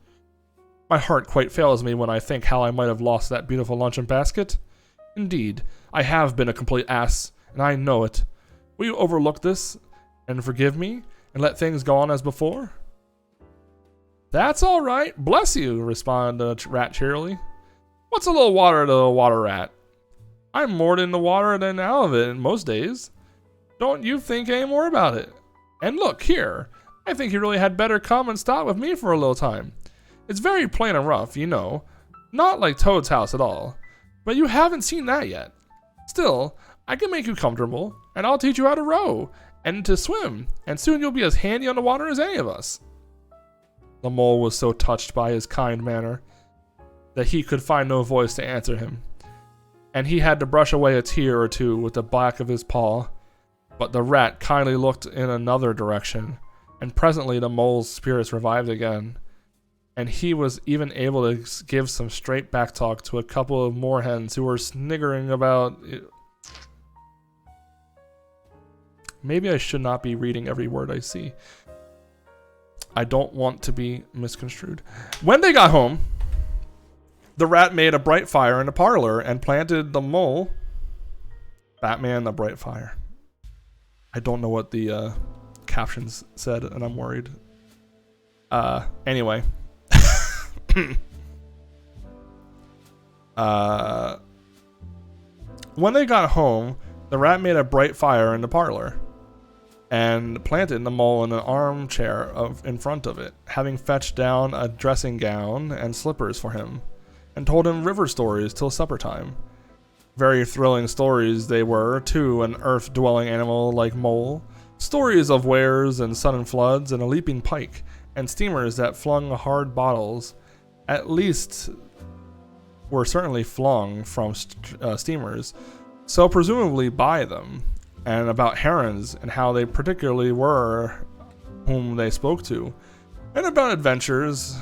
My heart quite fails me when I think how I might have lost that beautiful luncheon basket. Indeed, I have been a complete ass, and I know it. Will you overlook this, and forgive me, and let things go on as before?" "That's all right, bless you," responded the rat cheerily. "What's a little water to a water rat? I'm more in the water than out of it most days. Don't you think any more about it. And look, here, I think you really had better come and stop with me for a little time. It's very plain and rough, you know, not like Toad's house at all, but you haven't seen that yet. Still, I can make you comfortable, and I'll teach you how to row, and to swim, and soon you'll be as handy on the water as any of us." The mole was so touched by his kind manner that he could find no voice to answer him, and he had to brush away a tear or two with the back of his paw. But the rat kindly looked in another direction, and presently the mole's spirits revived again, and he was even able to give some straight back talk to a couple of moorhens who were sniggering about. Maybe I should not be reading every word I see. I don't want to be misconstrued. When they got home, the rat made a bright fire in the parlor and planted the mole. Batman, the bright fire. I don't know what the captions said, and I'm worried. Anyway. When they got home, the rat made a bright fire in the parlor and planted the mole in an armchair in front of it, having fetched down a dressing gown and slippers for him, and told him river stories till supper time. Very thrilling stories they were to an earth-dwelling animal like mole. Stories of wares and sudden floods and a leaping pike, and steamers that flung hard bottles. At least were certainly flung from steamers, so presumably by them, and about herons and how they particularly were whom they spoke to, and about adventures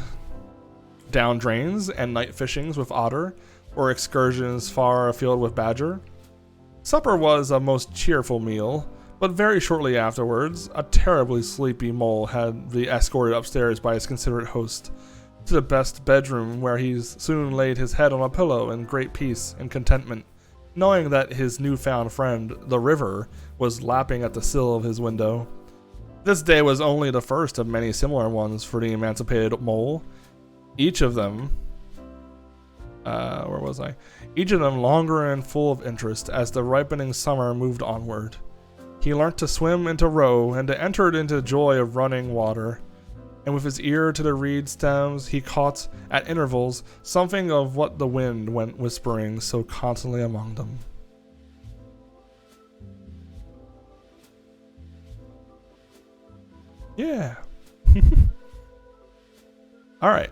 down drains and night fishings with otter, or excursions far afield with badger. Supper was a most cheerful meal, but very shortly afterwards, a terribly sleepy mole had to be escorted upstairs by his considerate host to the best bedroom, where he soon laid his head on a pillow in great peace and contentment, knowing that his newfound friend, the river, was lapping at the sill of his window. This day was only the first of many similar ones for the emancipated mole. Each of them Each of them longer and full of interest as the ripening summer moved onward. He learnt to swim and to row, and to enter into the joy of running water. And with his ear to the reed stems, he caught, at intervals, something of what the wind went whispering so constantly among them. Yeah. Alright.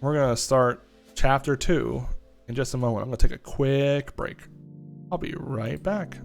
We're going to start Chapter 2 in just a moment. I'm going to take a quick break. I'll be right back.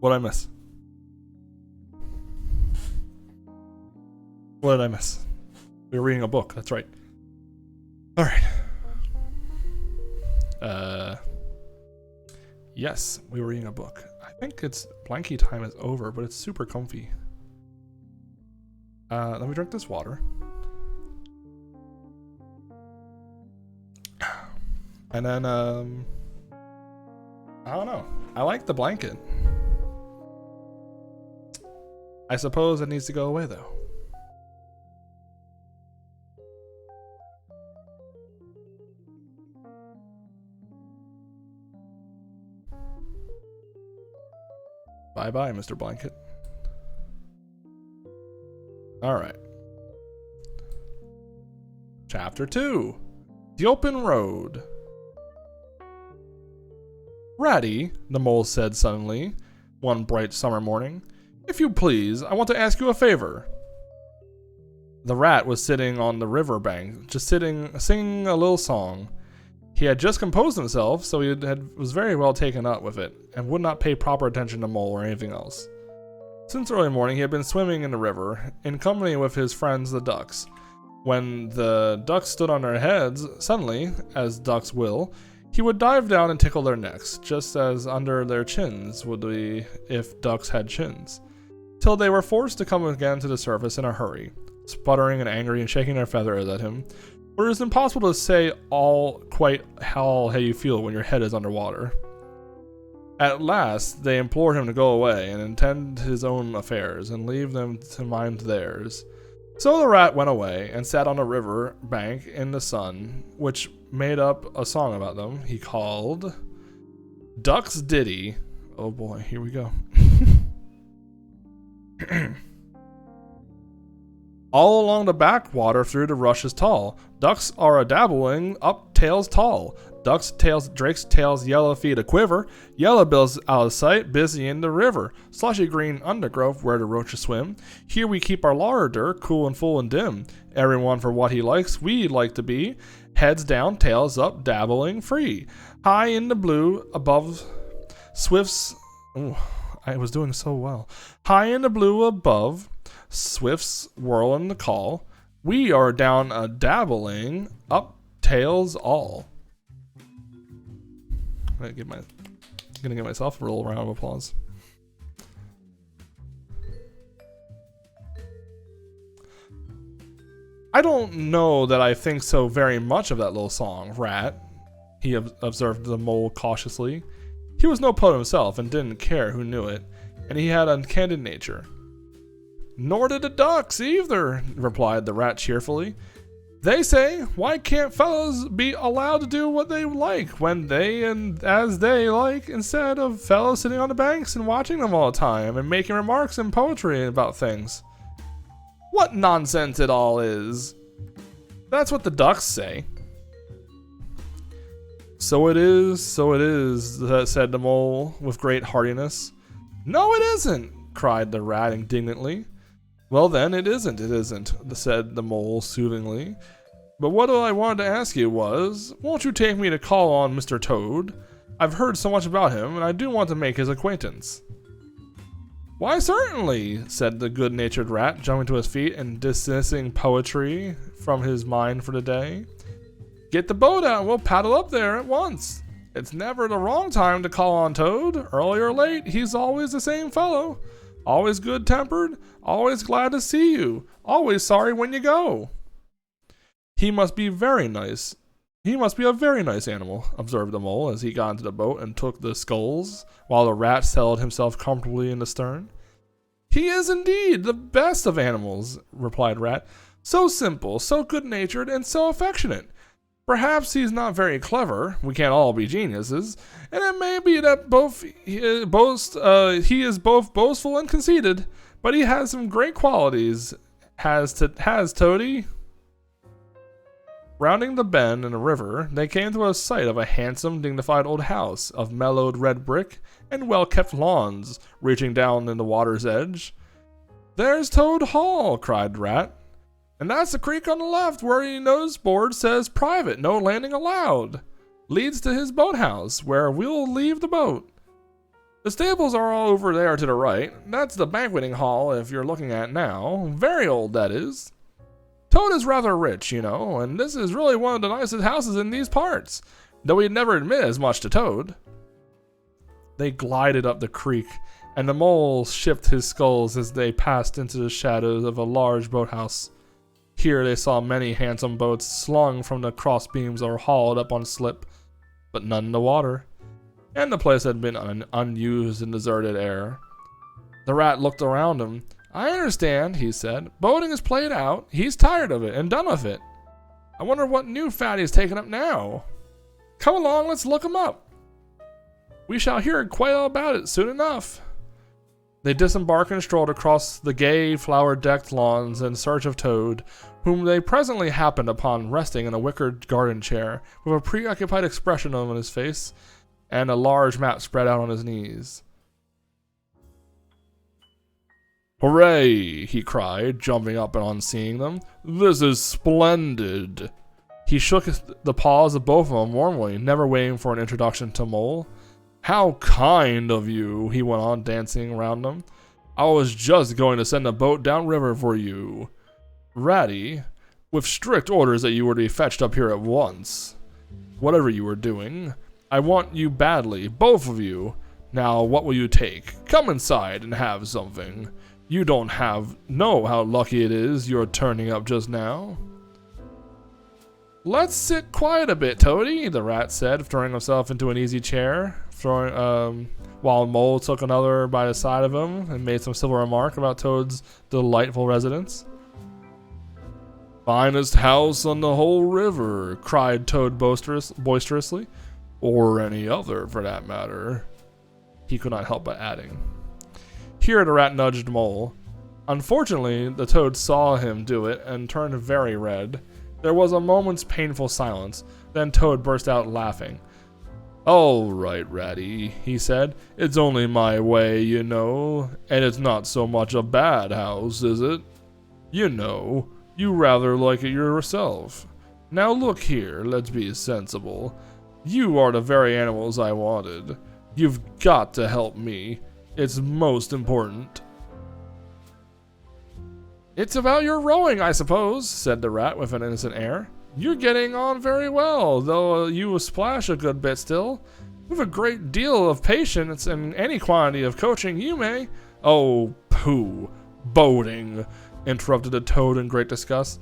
What did I miss? What did I miss? We were reading a book. That's right. All right. Yes, we were reading a book. I think it's blankie time is over, but it's super comfy. Let me drink this water. And then, I don't know. I like the blanket. I suppose it needs to go away, though. Bye-bye, Mr. Blanket. All right. Chapter 2. The Open Road. Ratty, the mole said suddenly, one bright summer morning, if you please, I want to ask you a favor. The rat was sitting on the river bank, just singing a little song. He had just composed himself, so was very well taken up with it, and would not pay proper attention to Mole or anything else. Since early morning, he had been swimming in the river, in company with his friends the ducks. When the ducks stood on their heads, suddenly, as ducks will, he would dive down and tickle their necks, just as under their chins would be if ducks had chins, till they were forced to come again to the surface in a hurry, sputtering and angry and shaking their feathers at him. For it is impossible to say quite how you feel when your head is underwater. At last, they implored him to go away and attend his own affairs and leave them to mind theirs. So the rat went away and sat on a river bank in the sun, which made up a song about them he called Duck's Ditty. Oh boy, here we go. All along the backwater through the rushes tall, ducks are a-dabbling up tails tall. Ducks' tails, drakes' tails, yellow feet a-quiver. Yellow bills out of sight, busy in the river. Slushy green undergrowth where the roaches swim. Here we keep our larder, cool and full and dim. Everyone for what he likes, we like to be. Heads down, tails up, dabbling free. High in the blue, above swifts... Ooh, I was doing so well. High in the blue above... Swifts whirl in the call. We are down a-dabbling, up tails all. I'm gonna give myself a little round of applause. I don't know that I think so very much of that little song, Rat, he observed the mole cautiously. He was no poet himself and didn't care who knew it, and he had a candid nature. Nor did the ducks either, replied the rat cheerfully. They say, why can't fellows be allowed to do what they like when they and as they like, instead of fellows sitting on the banks and watching them all the time and making remarks and poetry about things? What nonsense it all is. That's what the ducks say. So it is, said the mole with great heartiness. No, it isn't, cried the rat indignantly. Well then, it isn't, said the mole soothingly. But what I wanted to ask you was, won't you take me to call on Mr. Toad? I've heard so much about him, and I do want to make his acquaintance. Why, certainly, said the good-natured rat, jumping to his feet and dismissing poetry from his mind for the day. Get the boat out and we'll paddle up there at once. It's never the wrong time to call on Toad. Early or late, he's always the same fellow. Always good-tempered, always glad to see you, always sorry when you go. He must be very nice. He must be a very nice animal, observed the mole as he got into the boat and took the sculls, while the rat settled himself comfortably in the stern. He is indeed the best of animals, replied Rat. So simple, so good-natured, and so affectionate. Perhaps he's not very clever, we can't all be geniuses, and it may be that he is both boastful and conceited, but he has some great qualities, has Toady. Rounding the bend in the river, they came to a sight of a handsome, dignified old house of mellowed red brick and well-kept lawns reaching down in the water's edge. There's Toad Hall, cried Rat. And that's the creek on the left where your notice board says private, no landing allowed. Leads to his boathouse, where we'll leave the boat. The stables are all over there to the right. That's the banqueting hall if you're looking at now. Very old, that is. Toad is rather rich, you know, and this is really one of the nicest houses in these parts, though he'd never admit as much to Toad. They glided up the creek, and the mole shifted his skulls as they passed into the shadows of a large boathouse. Here they saw many handsome boats slung from the crossbeams or hauled up on slip, but none in the water, and the place had been an unused and deserted air. The rat looked around him. I understand, he said. Boating is played out. He's tired of it and done with it. I wonder what new fad he's taken up now. Come along, let's look him up. We shall hear quite all about it soon enough. They disembarked and strolled across the gay, flower-decked lawns in search of Toad, whom they presently happened upon resting in a wicker garden chair, with a preoccupied expression on his face, and a large map spread out on his knees. Hooray! He cried, jumping up on seeing them. This is splendid! He shook the paws of both of them warmly, never waiting for an introduction to Mole. How kind of you, he went on, dancing around them. I was just going to send a boat downriver for you. Ratty, with strict orders that you were to be fetched up here at once. Whatever you were doing, I want you badly, both of you. Now, what will you take? Come inside and have something. You don't know how lucky it is you're turning up just now. Let's sit quiet a bit, Toady, the rat said, throwing himself into an easy chair, while Mole took another by the side of him and made some civil remark about Toad's delightful residence. Finest house on the whole river, cried Toad boisterously, or any other for that matter. He could not help but adding. Here the rat nudged Mole. Unfortunately, the Toad saw him do it and turned very red. There was a moment's painful silence, then Toad burst out laughing. All right, Ratty, he said. It's only my way, you know, and it's not so much a bad house, is it? You know, you rather like it yourself. Now look here, let's be sensible. You are the very animals I wanted. You've got to help me. It's most important. It's about your rowing, I suppose, said the rat with an innocent air. You're getting on very well, though you splash a good bit still. With a great deal of patience and any quantity of coaching, you may... Oh, pooh, boating, interrupted the Toad in great disgust.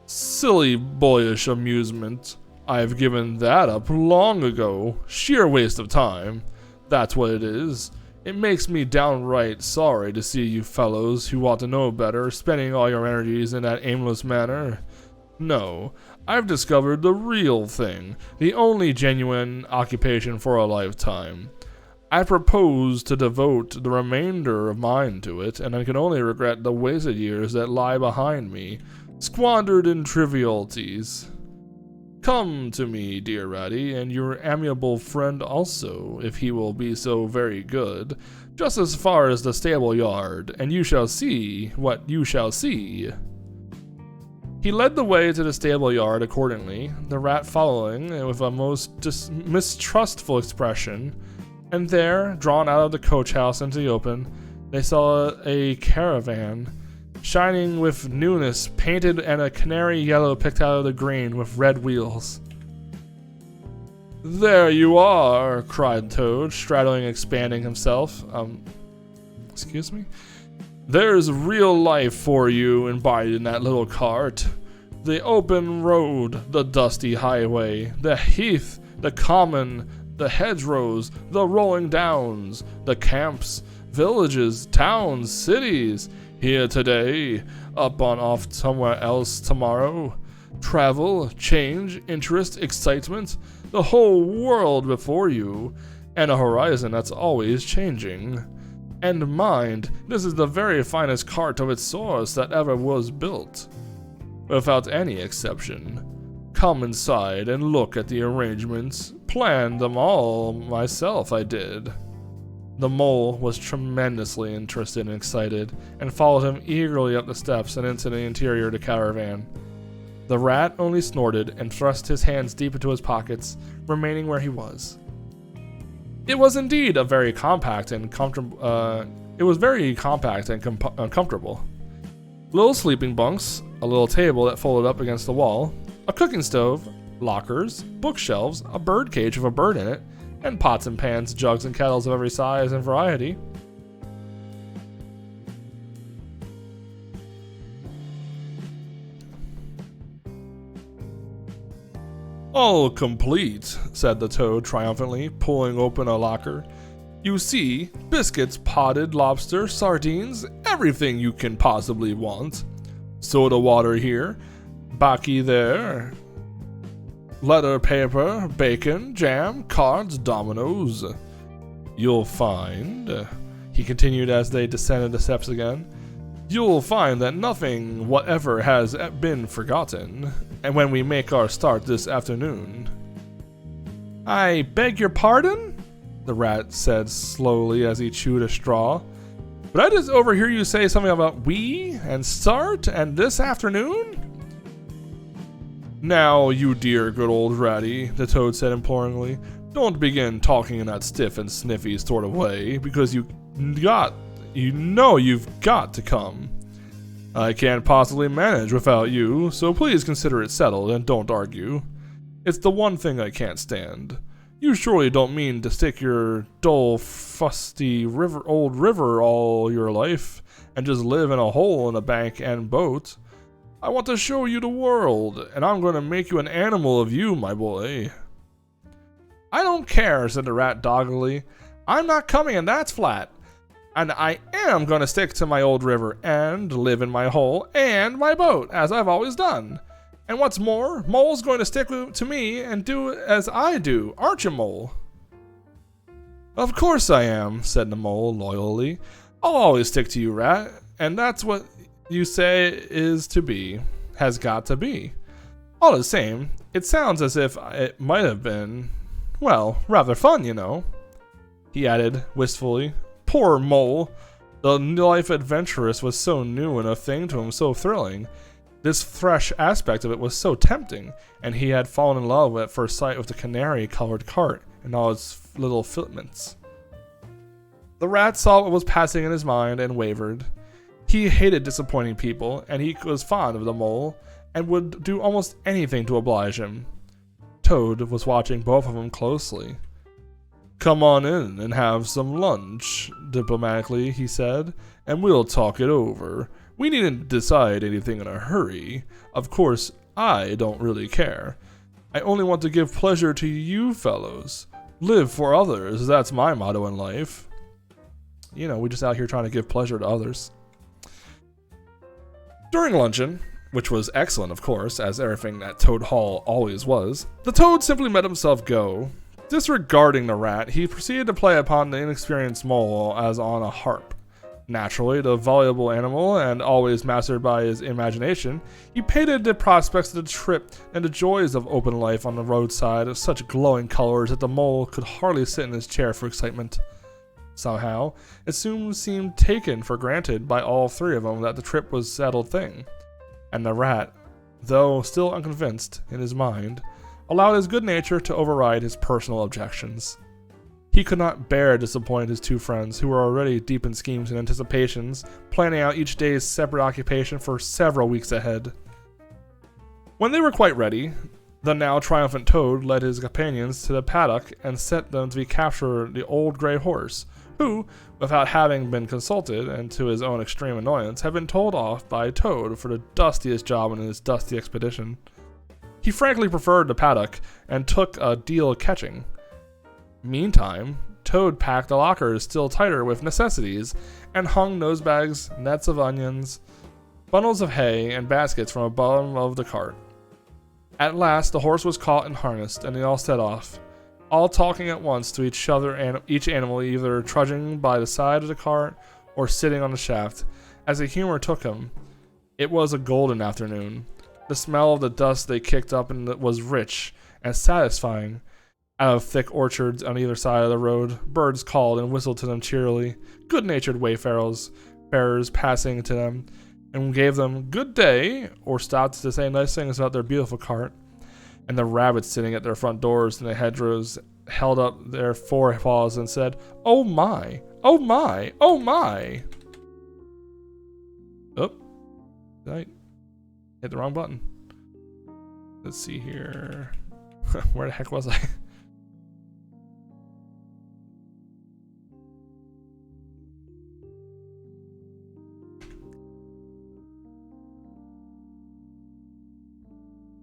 Silly, boyish amusement. I've given that up long ago. Sheer waste of time. That's what it is. It makes me downright sorry to see you fellows who ought to know better spending all your energies in that aimless manner. No, I've discovered the real thing, the only genuine occupation for a lifetime. I propose to devote the remainder of mine to it, and I can only regret the wasted years that lie behind me, squandered in trivialities. Come to me, dear Ratty, and your amiable friend also, if he will be so very good, just as far as the stable yard, and you shall see what you shall see. He led the way to the stable yard accordingly, the rat following with a most mistrustful expression, and there, drawn out of the coach house into the open, they saw a caravan, shining with newness, painted and a canary yellow picked out of the green with red wheels. There you are, cried Toad, straddling and expanding himself. Excuse me? There's real life for you embodied in that little cart. The open road, the dusty highway, the heath, the common, the hedgerows, the rolling downs, the camps, villages, towns, cities, here today, up on off somewhere else tomorrow. Travel, change, interest, excitement, the whole world before you, and a horizon that's always changing. And mind, this is the very finest cart of its sort that ever was built. Without any exception. Come inside and look at the arrangements. Planned them all myself, I did. The mole was tremendously interested and excited, and followed him eagerly up the steps and into the interior of the caravan. The rat only snorted and thrust his hands deep into his pockets, remaining where he was. It was indeed a very compact and comfortable. It was very compact and comfortable. Little sleeping bunks, a little table that folded up against the wall, a cooking stove, lockers, bookshelves, a bird cage with a bird in it, and pots and pans, jugs and kettles of every size and variety. All complete, said the toad triumphantly, pulling open a locker. You see, biscuits, potted lobster, sardines, everything you can possibly want. Soda water here, baki there, letter paper, bacon, jam, cards, dominoes. You'll find, he continued as they descended the steps again, you'll find that nothing whatever has been forgotten, and when we make our start this afternoon. I beg your pardon? The rat said slowly as he chewed a straw. But I just overhear you say something about we and start and this afternoon? Now, you dear good old ratty, the toad said imploringly, don't begin talking in that stiff and sniffy sort of way, because you've got to come. I can't possibly manage without you, so please consider it settled and don't argue. It's the one thing I can't stand. You surely don't mean to stick your dull, fusty old river all your life and just live in a hole in a bank and boat. I want to show you the world, and I'm going to make you an animal of you, my boy. I don't care, said the rat doggedly. I'm not coming, and that's flat. And I am going to stick to my old river and live in my hole and my boat, as I've always done. And what's more, Mole's going to stick to me and do as I do, aren't you, Mole? Of course I am, said the Mole loyally. I'll always stick to you, Rat, and that's what you say is to be, has got to be. All the same, it sounds as if it might have been, well, rather fun, you know. He added, wistfully. Poor Mole. The life adventurous was so new and a thing to him so thrilling. This fresh aspect of it was so tempting, and he had fallen in love at first sight with the canary-colored cart and all its little fitments. The rat saw what was passing in his mind and wavered. He hated disappointing people, and he was fond of the Mole, and would do almost anything to oblige him. Toad was watching both of them closely. Come on in and have some lunch, diplomatically, he said, and we'll talk it over. We needn't decide anything in a hurry. Of course, I don't really care. I only want to give pleasure to you fellows. Live for others, that's my motto in life. You know, we're just out here trying to give pleasure to others. During luncheon, which was excellent, of course, as everything at Toad Hall always was, the Toad simply let himself go. Disregarding the rat, he proceeded to play upon the inexperienced Mole as on a harp. Naturally, the voluble animal, and always mastered by his imagination, he painted the prospects of the trip and the joys of open life on the roadside of such glowing colors that the Mole could hardly sit in his chair for excitement. Somehow, it soon seemed taken for granted by all three of them that the trip was a settled thing, and the rat, though still unconvinced in his mind, allowed his good nature to override his personal objections. He could not bear disappointing his two friends, who were already deep in schemes and anticipations, planning out each day's separate occupation for several weeks ahead. When they were quite ready, the now triumphant Toad led his companions to the paddock and set them to capture the old gray horse, who, without having been consulted, and to his own extreme annoyance, had been told off by Toad for the dustiest job in his dusty expedition. He frankly preferred the paddock, and took a deal of catching. Meantime, Toad packed the lockers still tighter with necessities, and hung nosebags, nets of onions, bundles of hay, and baskets from the bottom of the cart. At last the horse was caught and harnessed, and they all set off, all talking at once to each other, and each animal either trudging by the side of the cart or sitting on the shaft, as the humor took him. It was a golden afternoon. The smell of the dust they kicked up was rich and satisfying. Out of thick orchards on either side of the road, birds called and whistled to them cheerily, good-natured wayfarers passing to them, and gave them good day, or stopped to say nice things about their beautiful cart, and the rabbits sitting at their front doors in the hedgerows held up their forepaws and said, "Oh my, oh my, oh my." Oh, I hit the wrong button. Let's see here. Where the heck was I?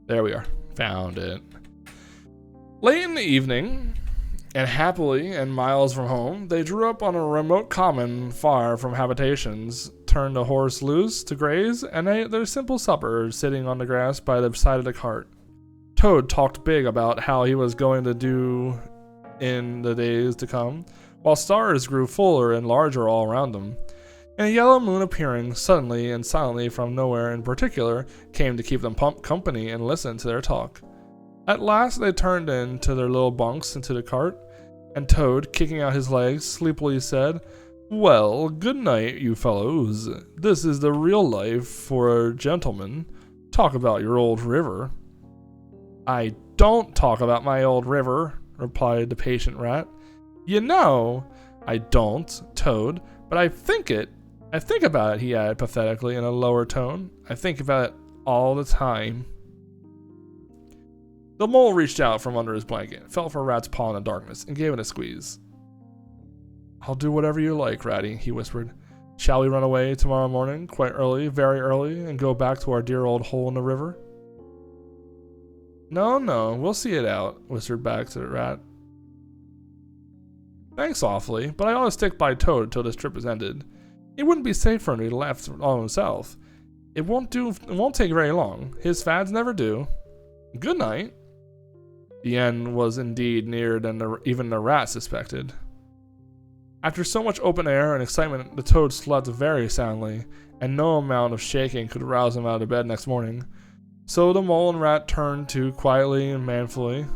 There we are. Found it. Late in the evening, and happily and miles from home, they drew up on a remote common far from habitations, turned the horse loose to graze, and ate their simple supper sitting on the grass by the side of the cart. Toad talked big about how he was going to do in the days to come, while stars grew fuller and larger all around them. And a yellow moon appearing suddenly and silently from nowhere in particular came to keep them company and listen to their talk. At last they turned into their little bunks into the cart, and Toad, kicking out his legs, sleepily said, "Well, good night, you fellows. This is the real life for a gentleman. Talk about your old river." "I don't talk about my old river," replied the patient rat. "You know, I don't, Toad, but I think about it," he added pathetically in a lower tone. "I think about it all the time." The mole reached out from under his blanket, felt for Rat's paw in the darkness, and gave it a squeeze. "I'll do whatever you like, Ratty," he whispered. "Shall we run away tomorrow morning, quite early, very early, and go back to our dear old hole in the river?" No, we'll see it out," whispered back to the rat. "Thanks awfully, but I ought to stick by Toad till this trip is ended. It wouldn't be safe for him to be left all himself. It won't take very long. His fads never do. Good night." The end was indeed nearer than even the rat suspected. After so much open air and excitement, the Toad slept very soundly, and no amount of shaking could rouse him out of bed next morning. So the mole and rat turned to quietly and manfully,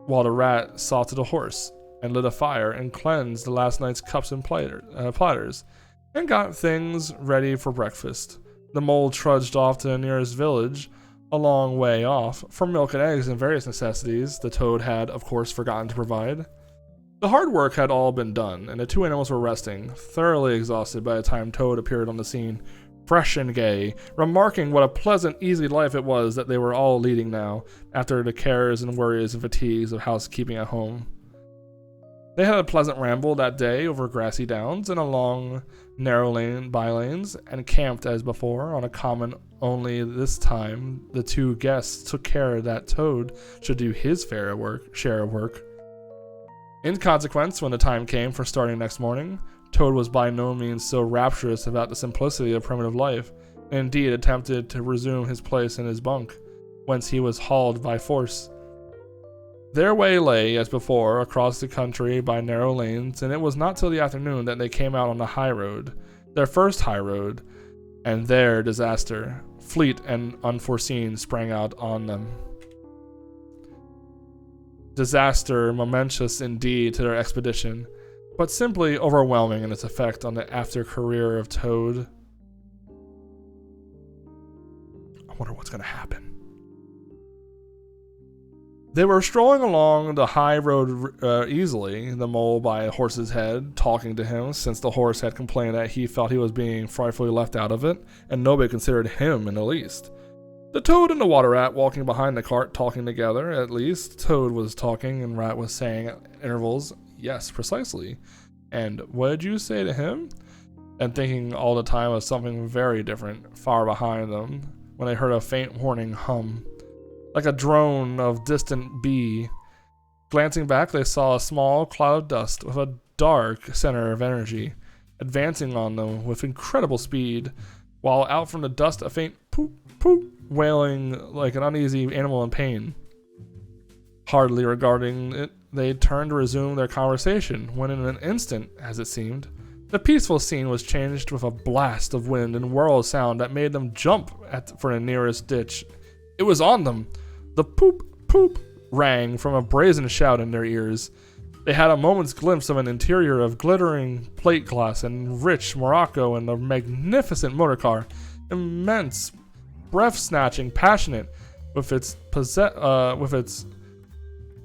while the rat saw to the horse, and lit a fire, and cleansed the last night's cups and platters, and got things ready for breakfast. The mole trudged off to the nearest village, a long way off, for milk and eggs and various necessities the Toad had, of course, forgotten to provide. The hard work had all been done, and the two animals were resting, thoroughly exhausted by the time Toad appeared on the scene, fresh and gay, remarking what a pleasant, easy life it was that they were all leading now, after the cares and worries and fatigues of housekeeping at home. They had a pleasant ramble that day over grassy downs and along narrow bylanes, and camped as before on a common, only this time the two guests took care that Toad should do his share of work. In consequence, when the time came for starting next morning, Toad was by no means so rapturous about the simplicity of primitive life, and indeed attempted to resume his place in his bunk, whence he was hauled by force. Their way lay, as before, across the country by narrow lanes, and it was not till the afternoon that they came out on the high road, their first high road, and there disaster, fleet and unforeseen, sprang out on them. Disaster momentous indeed to their expedition, but simply overwhelming in its effect on the after career of Toad. I wonder what's going to happen. They were strolling along the high road easily, the mole by a horse's head, talking to him, since the horse had complained that he felt he was being frightfully left out of it, and nobody considered him in the least. The Toad and the water rat walking behind the cart, talking together, at least. Toad was talking, and Rat was saying at intervals, "Yes, precisely. And what did you say to him?" And thinking all the time of something very different, far behind them, when they heard a faint warning hum, like a drone of distant bee. Glancing back, they saw a small cloud of dust with a dark center of energy, advancing on them with incredible speed, while out from the dust a faint poop, poop, wailing like an uneasy animal in pain. Hardly regarding it, they turned to resume their conversation, when in an instant, as it seemed, the peaceful scene was changed with a blast of wind and whirl of sound that made them jump for the nearest ditch. It was on them! The poop, poop rang from a brazen shout in their ears. They had a moment's glimpse of an interior of glittering plate glass and rich morocco and a magnificent motor car, immense, breath-snatching, passionate, with its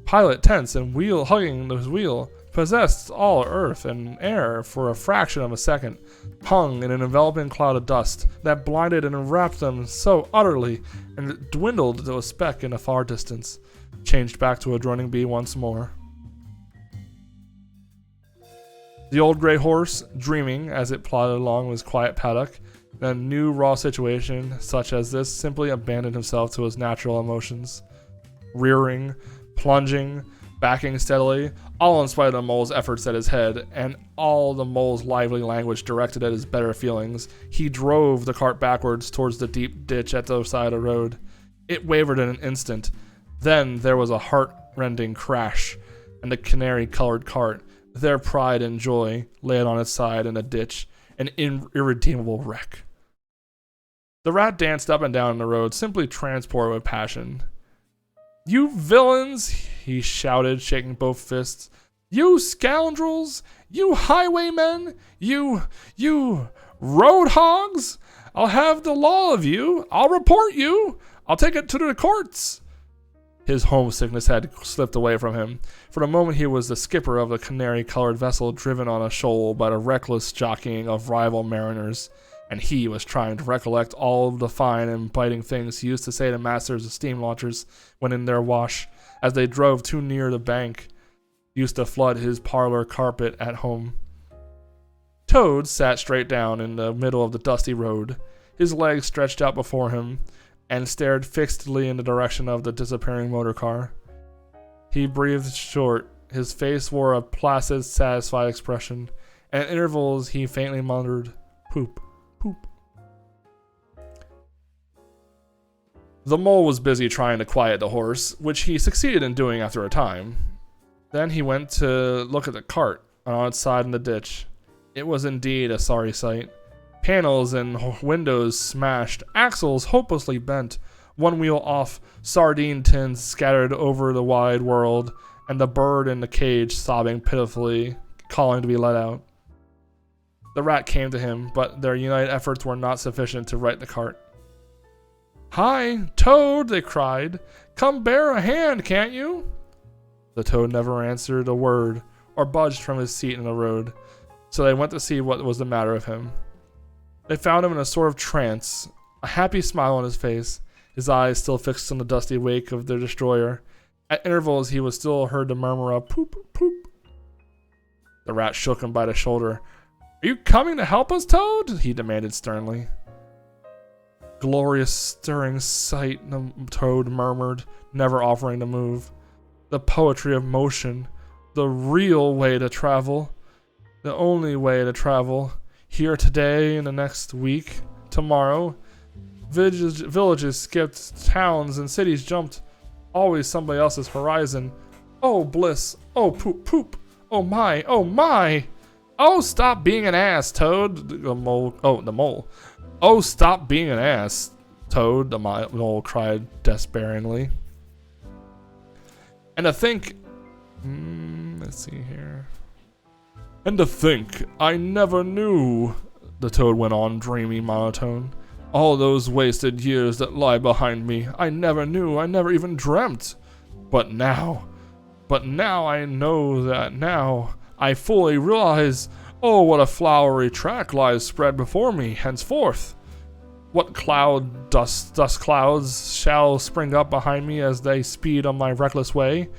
pilot tense and wheel hugging his wheel, possessed all earth and air for a fraction of a second, hung in an enveloping cloud of dust that blinded and enwrapped them so utterly, and it dwindled to a speck in the far distance, changed back to a droning bee once more. The old gray horse, dreaming as it plodded along his quiet paddock, in a new raw situation such as this, simply abandoned himself to his natural emotions, rearing, plunging, backing steadily, all in spite of the mole's efforts at his head, and all the mole's lively language directed at his better feelings. He drove the cart backwards towards the deep ditch at the side of the road. It wavered in an instant. Then there was a heart-rending crash, and the canary-colored cart, their pride and joy, lay on its side in a ditch, an irredeemable wreck. The rat danced up and down the road, simply transported with passion. "You villains!" he shouted, shaking both fists. "You scoundrels! You highwaymen! You road hogs! I'll have the law of you! I'll report you! I'll take it to the courts!" His homesickness had slipped away from him. For the moment he was the skipper of a canary-colored vessel driven on a shoal by the reckless jockeying of rival mariners, and he was trying to recollect all of the fine and biting things he used to say to masters of steam launchers when in their wash, as they drove too near the bank, used to flood his parlor carpet at home. Toad sat straight down in the middle of the dusty road, his legs stretched out before him, and stared fixedly in the direction of the disappearing motor car. He breathed short. His face wore a placid, satisfied expression, and at intervals he faintly muttered, "Poop, poop." The mole was busy trying to quiet the horse, which he succeeded in doing after a time. Then he went to look at the cart on its side in the ditch. It was indeed a sorry sight. Panels and windows smashed, axles hopelessly bent, one wheel off, sardine tins scattered over the wide world, and the bird in the cage sobbing pitifully, calling to be let out. The rat came to him, but their united efforts were not sufficient to right the cart. "Hi, Toad!" they cried. "Come bear a hand, can't you?" The toad never answered a word or budged from his seat in the road, so they went to see what was the matter with him. They found him in a sort of trance, a happy smile on his face, his eyes still fixed on the dusty wake of their destroyer. At intervals he was still heard to murmur a "poop, poop." The rat shook him by the shoulder. "Are you coming to help us, Toad?" he demanded sternly. "Glorious stirring sight," the toad murmured, never offering to move. "The poetry of motion, the real way to travel, the only way to travel. Here today, in the next week, tomorrow. Villages skipped, towns and cities jumped. Always somebody else's horizon. Oh bliss, oh poop poop, oh my, oh my. Oh, stop being an ass, Toad," the mole. "Oh, stop being an ass, Toad," the mole cried despairingly. "And to think, let's see here. And to think, I never knew," the toad went on, dreamy monotone. "All those wasted years that lie behind me, I never knew, I never even dreamt. But now I know that now, I fully realize, oh, what a flowery track lies spread before me henceforth. What dust clouds shall spring up behind me as they speed on my reckless way.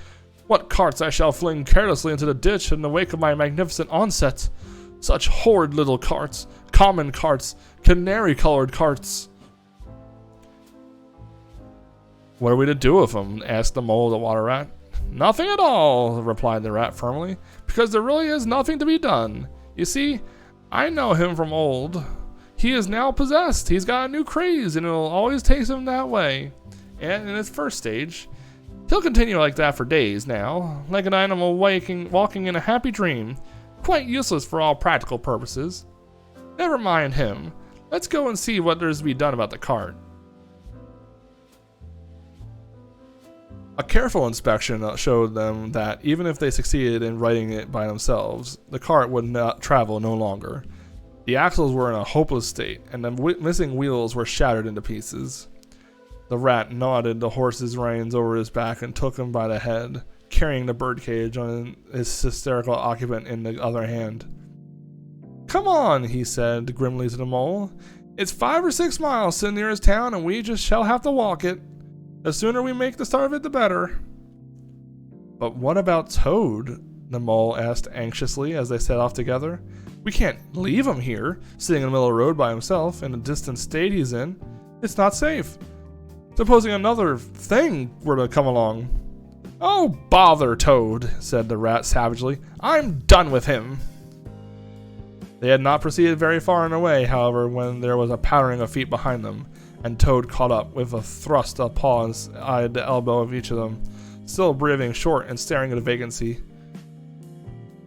What carts I shall fling carelessly into the ditch in the wake of my magnificent onset. Such horrid little carts, common carts, canary-colored carts." "What are we to do with them?" asked the mole of the water rat. "Nothing at all," replied the rat firmly, "because there really is nothing to be done. You see, I know him from old. He is now possessed. He's got a new craze, and it'll always take him that way. And in its first stage, he'll continue like that for days now, like an animal walking in a happy dream, quite useless for all practical purposes. Never mind him. Let's go and see what there's to be done about the cart." A careful inspection showed them that even if they succeeded in righting it by themselves, the cart would not travel no longer. The axles were in a hopeless state, and the missing wheels were shattered into pieces. The rat knotted the horse's reins over his back and took him by the head, carrying the birdcage on his hysterical occupant in the other hand. Come on, he said grimly to the mole. It's 5 or 6 miles to the nearest town, and we just shall have to walk it. The sooner we make the start of it, the better. But what about Toad? The mole asked anxiously as they set off together. We can't leave him here, sitting in the middle of the road by himself, in the distant state he's in. It's not safe. Supposing another thing were to come along. Oh, bother, Toad, said the rat savagely. I'm done with him. They had not proceeded very far on their way, however, when there was a pattering of feet behind them, and Toad caught up with a thrust of paws at the elbow of each of them, still breathing short and staring at a vacancy.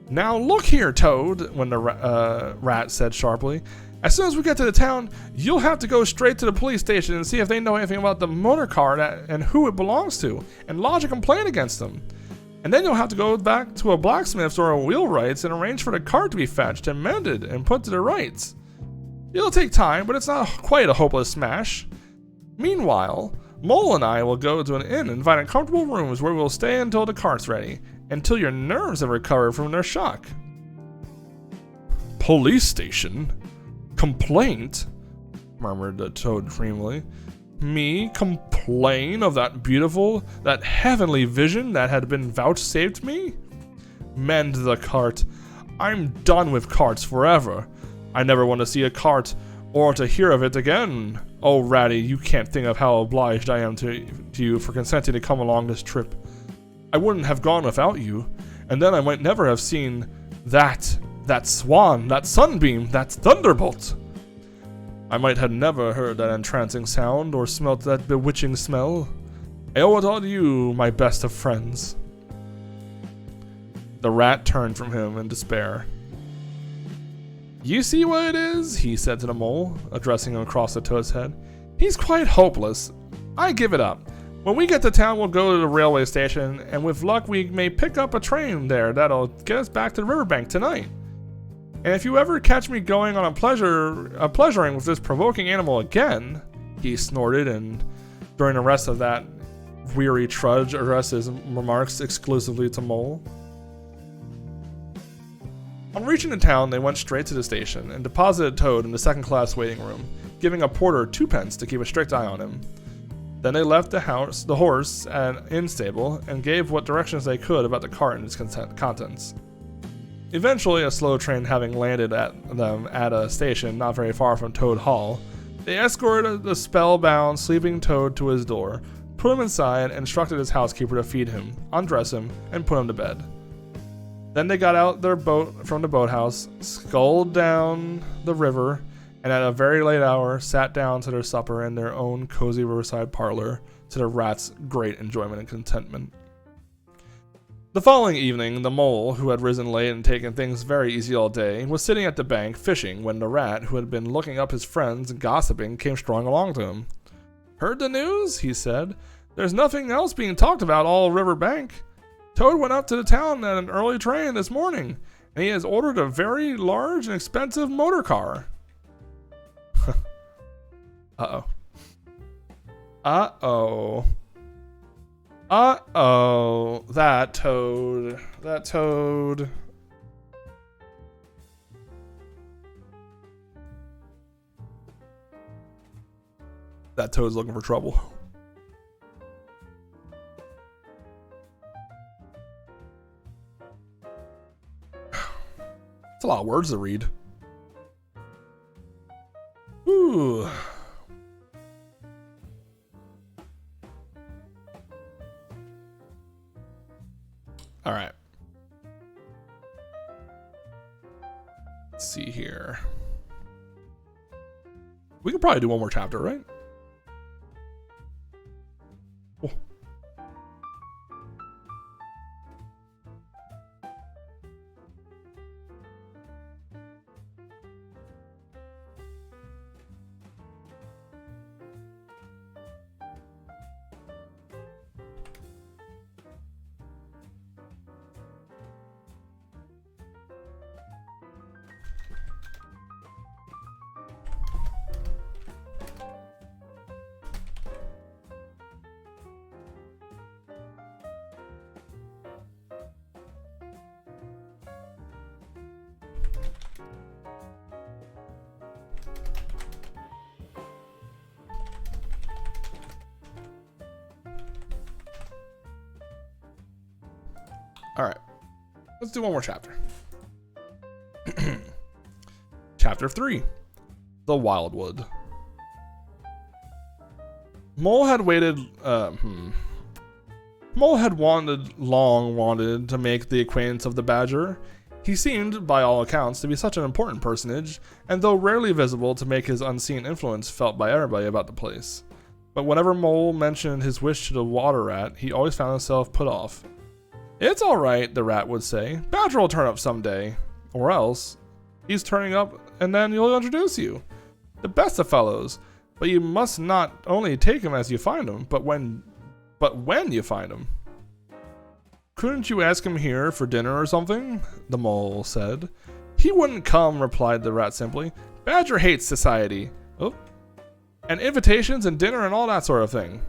Now look here, Toad, when the rat said sharply. As soon as we get to the town, you'll have to go straight to the police station and see if they know anything about the motor car and who it belongs to, and lodge a complaint against them. And then you'll have to go back to a blacksmith's or a wheelwright's and arrange for the cart to be fetched and mended and put to the rights. It'll take time, but it's not quite a hopeless smash. Meanwhile, Mole and I will go to an inn and find comfortable rooms where we'll stay until the cart's ready, until your nerves have recovered from their shock. Police station? Complaint? Murmured the Toad dreamily. Me complain of that beautiful, that heavenly vision that had been vouchsafed me? Mend the cart. I'm done with carts forever. I never want to see a cart or to hear of it again. Oh, Ratty, you can't think of how obliged I am to you for consenting to come along this trip. I wouldn't have gone without you, and then I might never have seen that swan, that sunbeam, that thunderbolt. I might have never heard that entrancing sound or smelt that bewitching smell. I owe it all to you, my best of friends. The rat turned from him in despair. You see what it is? He said to the mole, addressing him across the Toad's head. He's quite hopeless. I give it up. When we get to town, we'll go to the railway station, and with luck we may pick up a train there that'll get us back to the riverbank tonight. And if you ever catch me going on a pleasuring with this provoking animal again, he snorted, and during the rest of that weary trudge addressed his remarks exclusively to Mole. On reaching the town, they went straight to the station and deposited Toad in the second-class waiting room, giving a porter 2p to keep a strict eye on him. Then they left the horse at an inn stable and gave what directions they could about the cart and its contents. Eventually, a slow train having landed at them at a station not very far from Toad Hall, they escorted the spellbound, sleeping Toad to his door, put him inside, and instructed his housekeeper to feed him, undress him, and put him to bed. Then they got out their boat from the boathouse, sculled down the river, and at a very late hour sat down to their supper in their own cozy riverside parlor, to the rat's great enjoyment and contentment. The following evening, the mole, who had risen late and taken things very easy all day, was sitting at the bank fishing when the rat, who had been looking up his friends and gossiping, came strolling along to him. Heard the news? He said. There's nothing else being talked about all river bank. Toad went up to the town at an early train this morning, and he has ordered a very large and expensive motor car. Uh-oh. Uh-oh. Uh-oh. That Toad. That Toad. That Toad's looking for trouble. It's a lot of words to read. Ooh. All right. Let's see here. We could probably do one more chapter, right? Oh. All right. Let's do one more chapter. Chapter 3. The Wildwood. Mole had long wanted to make the acquaintance of the badger. He seemed, by all accounts, to be such an important personage, and though rarely visible, to make his unseen influence felt by everybody about the place. But whenever Mole mentioned his wish to the water rat, he always found himself put off. "It's all right," the rat would say. "Badger will turn up someday. Or else, he's turning up and then he'll introduce you. The best of fellows. But you must not only take him as you find him, but when you find him." "Couldn't you ask him here for dinner or something?" the mole said. "He wouldn't come," replied the rat simply. "Badger hates society. Oh. And invitations and dinner and all that sort of thing."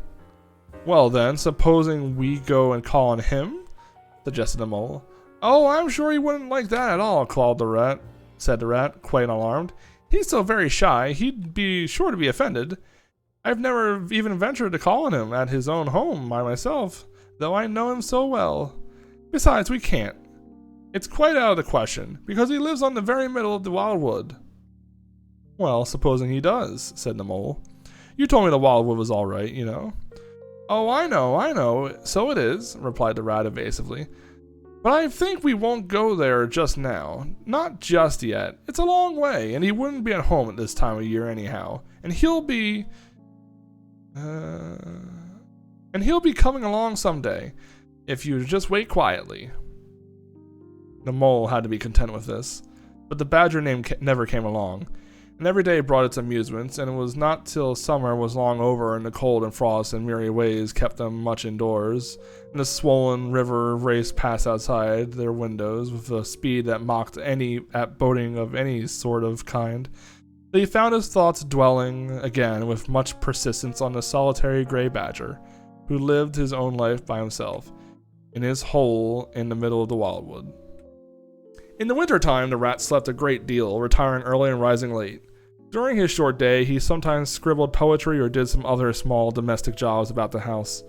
"Well then, supposing we go and call on him?" suggested the mole. "Oh, I'm sure he wouldn't like that at all," said the rat, quite alarmed. "He's so very shy, he'd be sure to be offended. I've never even ventured to call on him at his own home by myself, though I know him so well. Besides, we can't. It's quite out of the question, because he lives on the very middle of the wildwood." "Well, supposing he does," said the mole. "You told me the wildwood was all right, you know." "Oh, I know, so it is," replied the rat evasively. "But I think we won't go there just now. Not just yet. It's a long way, and he wouldn't be at home at this time of year anyhow. And he'll be coming along someday, if you just wait quietly." The mole had to be content with this, but the badger never came along, and every day brought its amusements, and it was not till summer was long over and the cold and frost and weary ways kept them much indoors, and the swollen river raced past outside their windows with a speed that mocked at boating of any sort of kind, that he found his thoughts dwelling again with much persistence on the solitary gray badger, who lived his own life by himself, in his hole in the middle of the wildwood. In the winter time, the rat slept a great deal, retiring early and rising late. During his short day, he sometimes scribbled poetry or did some other small domestic jobs about the house.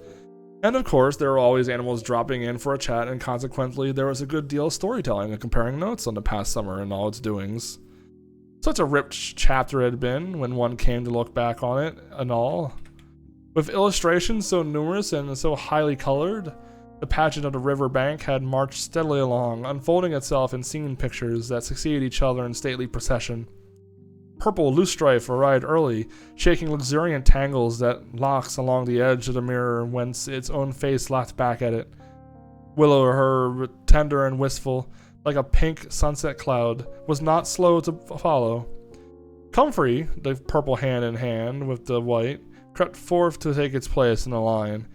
And of course, there were always animals dropping in for a chat, and consequently, there was a good deal of storytelling and comparing notes on the past summer and all its doings. Such a rich chapter it had been, when one came to look back on it and all. With illustrations so numerous and so highly colored, the pageant of the river bank had marched steadily along, unfolding itself in scene pictures that succeeded each other in stately procession. Purple loosestrife arrived early, shaking luxuriant tangles that locks along the edge of the mirror whence its own face laughed back at it. Willow, her tender and wistful, like a pink sunset cloud, was not slow to follow. Comfrey, the purple hand in hand with the white, crept forth to take its place in the line,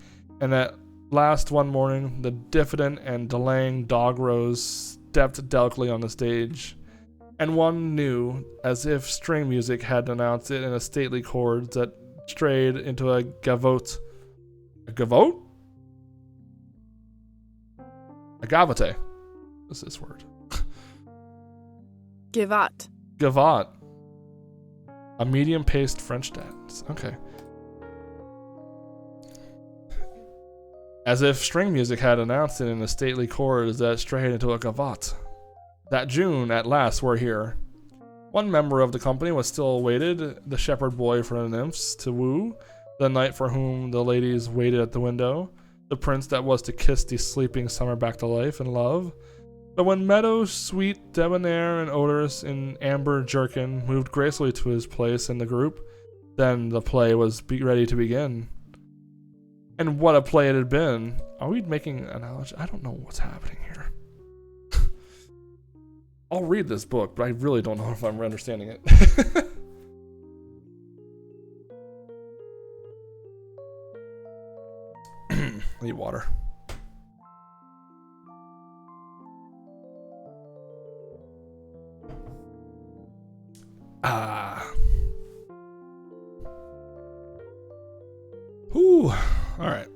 and at last one morning the diffident and delaying dog rose stepped delicately on the stage, and one knew, as if string music had announced it in a stately chords, that strayed into a gavotte. A gavotte? A gavotte. What's this word?
Gavotte.
Gavotte. A medium-paced French dance. Okay. As if string music had announced it in the stately chords that strayed into a gavotte. That June, at last, were here. One member of the company was still awaited, the shepherd boy for the nymphs to woo, the knight for whom the ladies waited at the window, the prince that was to kiss the sleeping summer back to life and love. But when Meadow, sweet, debonair, and odorous in amber jerkin, moved gracefully to his place in the group, then the play was ready to begin. And what a play it had been. Are we making an analogy? I don't know what's happening here. I'll read this book, but I really don't know if I'm understanding it. I need water. Whew. Alright.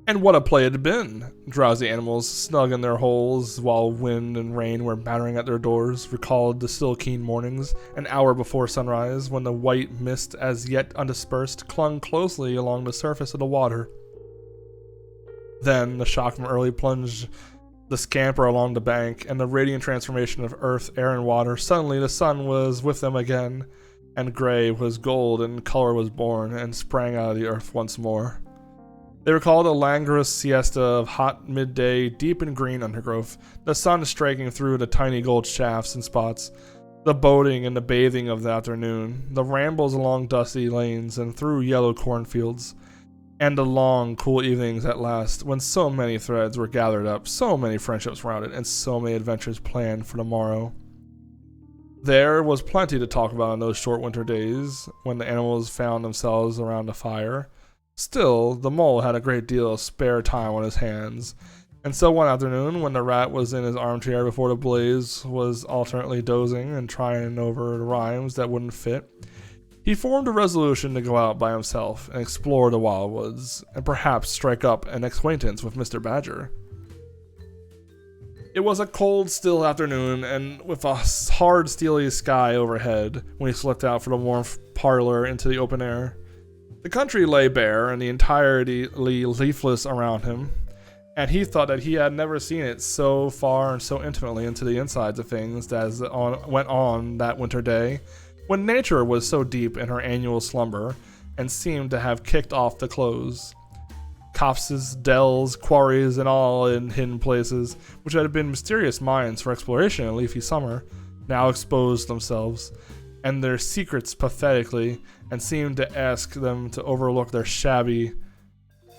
And what a play it had been! Drowsy animals, snug in their holes while wind and rain were battering at their doors, recalled the still keen mornings, an hour before sunrise, when the white mist, as yet undispersed, clung closely along the surface of the water. Then the shock from early plunged the scamper along the bank, and the radiant transformation of earth, air, and water. Suddenly the sun was with them again, and gray was gold, and color was born, and sprang out of the earth once more. They recalled a languorous siesta of hot midday, deep in green undergrowth, the sun striking through the tiny gold shafts and spots, the boating and the bathing of the afternoon, the rambles along dusty lanes and through yellow cornfields, and the long, cool evenings at last, when so many threads were gathered up, so many friendships rounded, and so many adventures planned for the morrow. There was plenty to talk about in those short winter days, when the animals found themselves around the fire. Still, the mole had a great deal of spare time on his hands, and so one afternoon, when the rat was in his armchair before the blaze, was alternately dozing and trying over rhymes that wouldn't fit, he formed a resolution to go out by himself and explore the wildwoods, and perhaps strike up an acquaintance with Mr. Badger. It was a cold, still afternoon, and with a hard, steely sky overhead when he slipped out from the warm parlor into the open air. The country lay bare and the entirely leafless around him, and he thought that he had never seen it so far and so intimately into the insides of things as went on that winter day, when nature was so deep in her annual slumber and seemed to have kicked off the clothes. Copses, dells, quarries, and all in hidden places, which had been mysterious mines for exploration in leafy summer, now exposed themselves, and their secrets pathetically, and seemed to ask them to overlook their shabby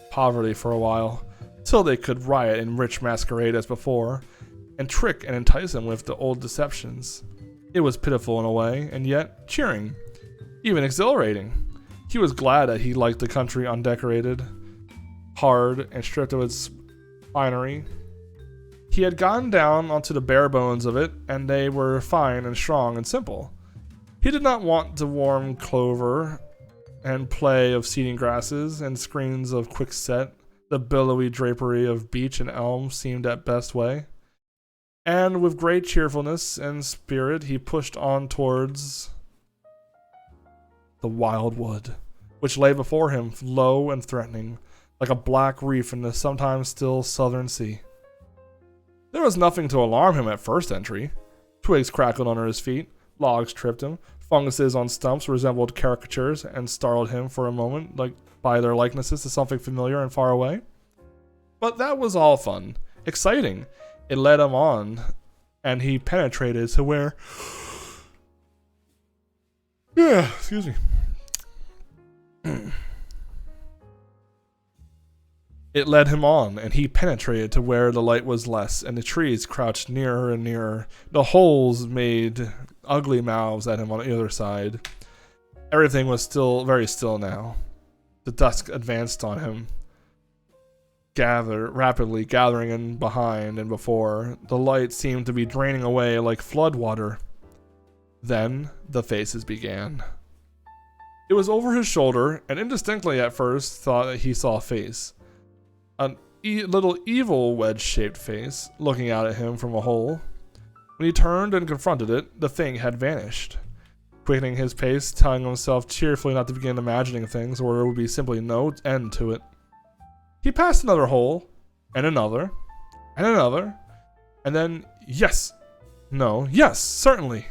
poverty for a while, till they could riot in rich masquerade as before, and trick and entice him with the old deceptions. It was pitiful in a way, and yet cheering, even exhilarating. He was glad that he liked the country undecorated, hard, and stripped of its finery. He had gone down onto the bare bones of it, and they were fine and strong and simple. He did not want the warm clover and play of seeding grasses and screens of quickset. The billowy drapery of beech and elm seemed at best way. And with great cheerfulness and spirit he pushed on towards the wild wood, which lay before him low and threatening, like a black reef in the sometimes still southern sea. There was nothing to alarm him at first entry. Twigs crackled under his feet, logs tripped him, funguses on stumps resembled caricatures and startled him for a moment by their likenesses to something familiar and far away. But that was all fun, exciting. It led him on, and he penetrated to where... excuse me. It led him on, and he penetrated to where the light was less, and the trees crouched nearer and nearer. The holes made ugly mouths at him on either side. Everything was still very still now. The dusk advanced on him, rapidly gathering in behind and before. The light seemed to be draining away like flood water. Then the faces began. It was over his shoulder, and indistinctly at first thought that he saw a face. A little evil wedge-shaped face, looking out at him from a hole. When he turned and confronted it, the thing had vanished. Quickening his pace, telling himself cheerfully not to begin imagining things, or there would be simply no end to it. He passed another hole, and another, and then, yes, certainly.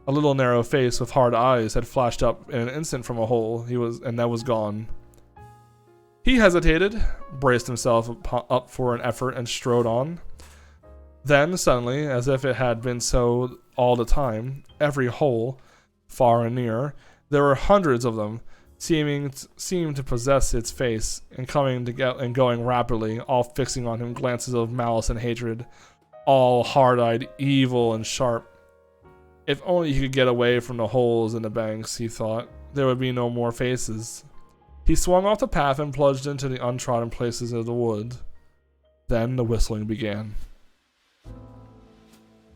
A little narrow face with hard eyes had flashed up in an instant from a hole, and that was gone. He hesitated, braced himself up for an effort, and strode on. Then, suddenly, as if it had been so all the time, every hole, far and near, there were hundreds of them, seemed to possess its face, and coming to and going rapidly, all fixing on him glances of malice and hatred, all hard-eyed, evil, and sharp. If only he could get away from the holes in the banks, he thought, there would be no more faces. He swung off the path and plunged into the untrodden places of the wood. Then the whistling began.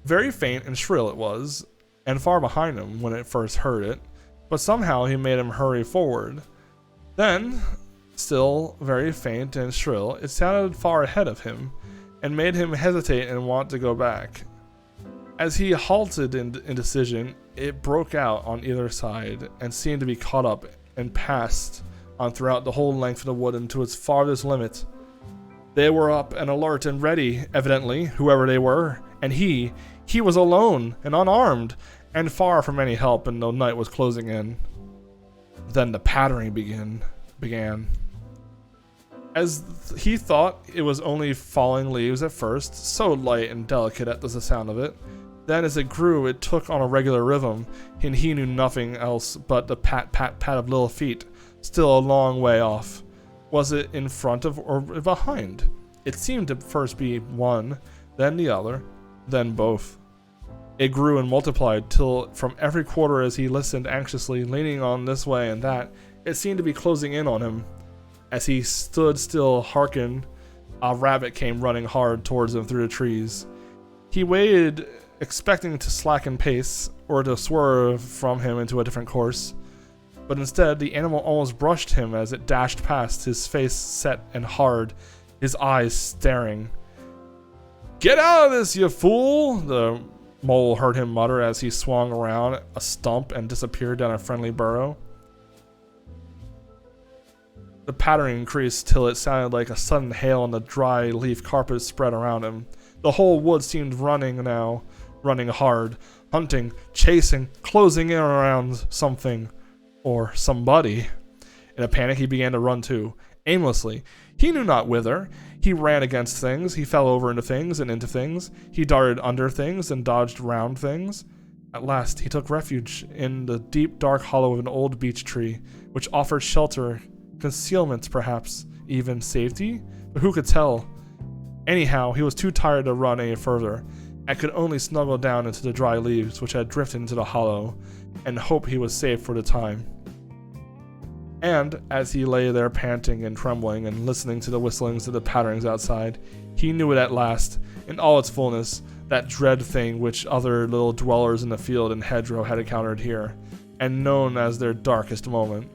Very faint and shrill it was, and far behind him when it first heard it, but somehow he made him hurry forward. Then, still very faint and shrill, it sounded far ahead of him, and made him hesitate and want to go back. As he halted in indecision, it broke out on either side, and seemed to be caught up and passed on throughout the whole length of the wood and to its farthest limit. They were up and alert and ready, evidently, whoever they were, and he was alone and unarmed and far from any help, and the night was closing in. Then the pattering began. As he thought it was only falling leaves at first, so light and delicate at the sound of it. Then as it grew, it took on a regular rhythm, and he knew nothing else but the pat, pat, pat of little feet, still a long way off. Was it in front of or behind? It seemed to first be one, then the other, then both. It grew and multiplied till from every quarter as he listened anxiously, leaning on this way and that, it seemed to be closing in on him. As he stood still, hearkened, a rabbit came running hard towards him through the trees. He waited, expecting to slacken pace, or to swerve from him into a different course. But instead, the animal almost brushed him as it dashed past, his face set and hard, his eyes staring. "Get out of this, you fool!" the mole heard him mutter as he swung around a stump and disappeared down a friendly burrow. The pattering increased till it sounded like a sudden hail on the dry leaf carpet spread around him. The whole wood seemed running now, running hard, hunting, chasing, closing in around something. Or somebody. In a panic, he began to run too, aimlessly. He knew not whither. He ran against things. He fell over into things and into things. He darted under things and dodged round things. At last, he took refuge in the deep, dark hollow of an old beech tree, which offered shelter, concealment, perhaps, even safety. But who could tell? Anyhow, he was too tired to run any further, and could only snuggle down into the dry leaves which had drifted into the hollow, and hope he was safe for the time. And as he lay there panting and trembling and listening to the whistlings of the patterings outside, he knew it at last, in all its fullness, that dread thing which other little dwellers in the field and hedgerow had encountered here, and known as their darkest moment.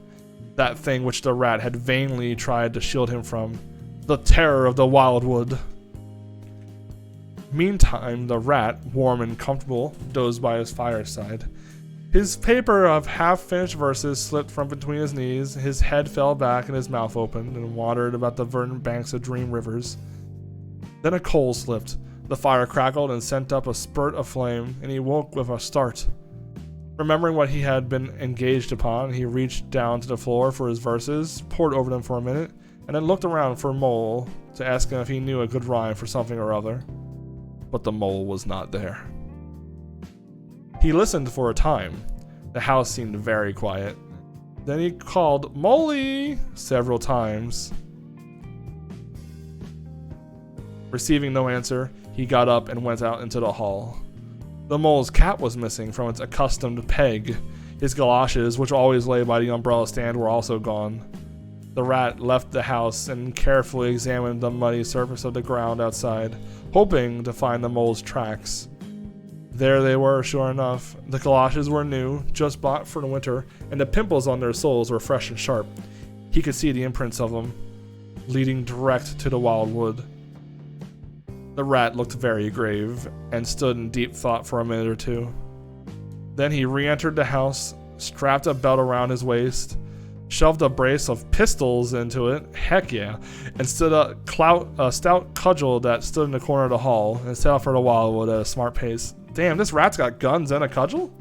That thing which the rat had vainly tried to shield him from, the terror of the wildwood. Meantime, the rat, warm and comfortable, dozed by his fireside. His paper of half-finished verses slipped from between his knees, his head fell back and his mouth opened, and wandered about the verdant banks of dream rivers. Then a coal slipped, the fire crackled and sent up a spurt of flame, and he woke with a start. Remembering what he had been engaged upon, he reached down to the floor for his verses, pored over them for a minute, and then looked around for Mole to ask him if he knew a good rhyme for something or other. But the mole was not there. He listened for a time. The house seemed very quiet. Then he called "Molly" several times. Receiving no answer, he got up and went out into the hall. The mole's cap was missing from its accustomed peg. His galoshes, which always lay by the umbrella stand, were also gone. The rat left the house and carefully examined the muddy surface of the ground outside, hoping to find the mole's tracks. There they were, sure enough. The galoshes were new, just bought for the winter, and the pimples on their soles were fresh and sharp. He could see the imprints of them, leading direct to the wildwood. The rat looked very grave, and stood in deep thought for a minute or two. Then he re-entered the house, strapped a belt around his waist, shoved a brace of pistols into it, heck yeah, and stood a stout cudgel that stood in the corner of the hall, and set off for the wildwood at a smart pace. Damn, this rat's got guns and a cudgel?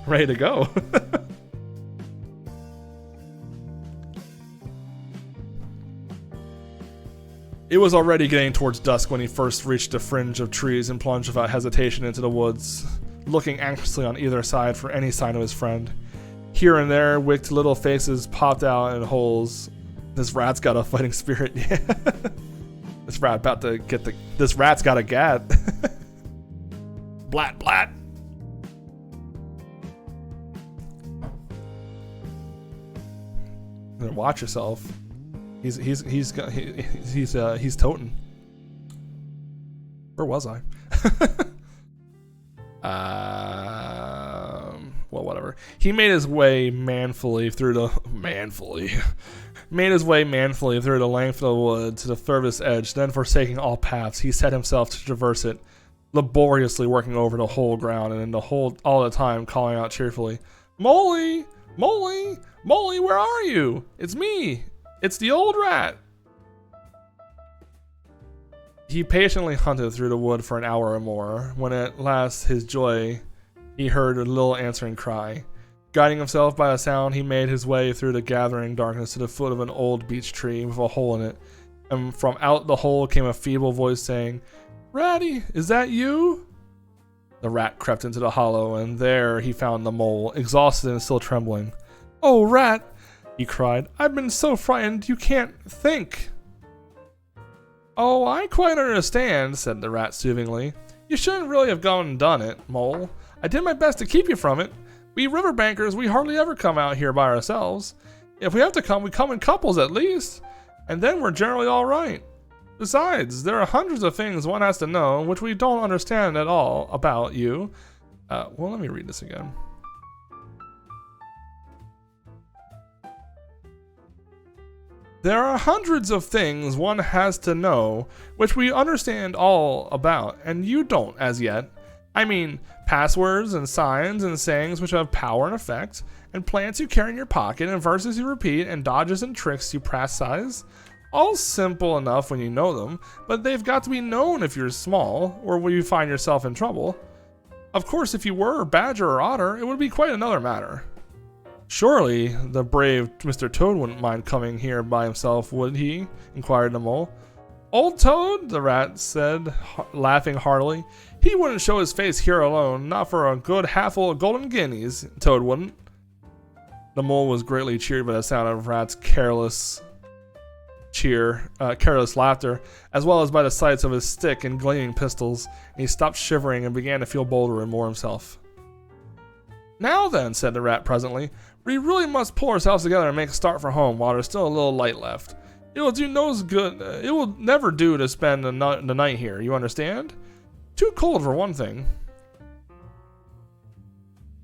Ready to go. It was already getting towards dusk when he first reached the fringe of trees and plunged without hesitation into the woods, looking anxiously on either side for any sign of his friend. Here and there, wicked little faces popped out in holes. This rat's got a fighting spirit. Yeah. This rat's got a gat. Blat, blat. Watch yourself. He's toting. Where was I? Well, whatever. He made his way manfully through the length of the wood to the furthest edge. Then, forsaking all paths, he set himself to traverse it, laboriously working over the whole ground, and all the time calling out cheerfully, "Molly, Molly, Molly, where are you? It's me. It's the old rat." He patiently hunted through the wood for an hour or more, when at last his joy he heard a little answering cry. Guiding himself by the sound, he made his way through the gathering darkness to the foot of an old beech tree with a hole in it, and from out the hole came a feeble voice saying, "Ratty, is that you?" The rat crept into the hollow, and there he found the mole, exhausted and still trembling. "Oh, rat!" he cried. "I've been so frightened you can't think." "Oh, I quite understand," said the rat soothingly. "You shouldn't really have gone and done it, mole. I did my best to keep you from it. We riverbankers, we hardly ever come out here by ourselves. If we have to come, we come in couples at least, and then we're generally all right. Besides, there are hundreds of things one has to know which we don't understand at all about you." Well, let me read this again. "There are hundreds of things one has to know which we understand all about, and you don't as yet. I mean, passwords and signs and sayings which have power and effect, and plants you carry in your pocket, and verses you repeat, and dodges and tricks you practice. All simple enough when you know them, but they've got to be known if you're small, or when you find yourself in trouble. Of course, if you were badger or otter, it would be quite another matter." "Surely the brave Mr. Toad wouldn't mind coming here by himself, would he?" inquired the mole. "Old Toad," the rat said, laughing heartily. "He wouldn't show his face here alone, not for a good half-full of golden guineas, Toad wouldn't." The mole was greatly cheered by the sound of Rat's careless laughter, as well as by the sights of his stick and gleaming pistols, and he stopped shivering and began to feel bolder and more himself. "Now then," said the rat presently, "we really must pull ourselves together and make a start for home while there's still a little light left. It will do no good. It will never do to spend the night here, you understand? Too cold for one thing."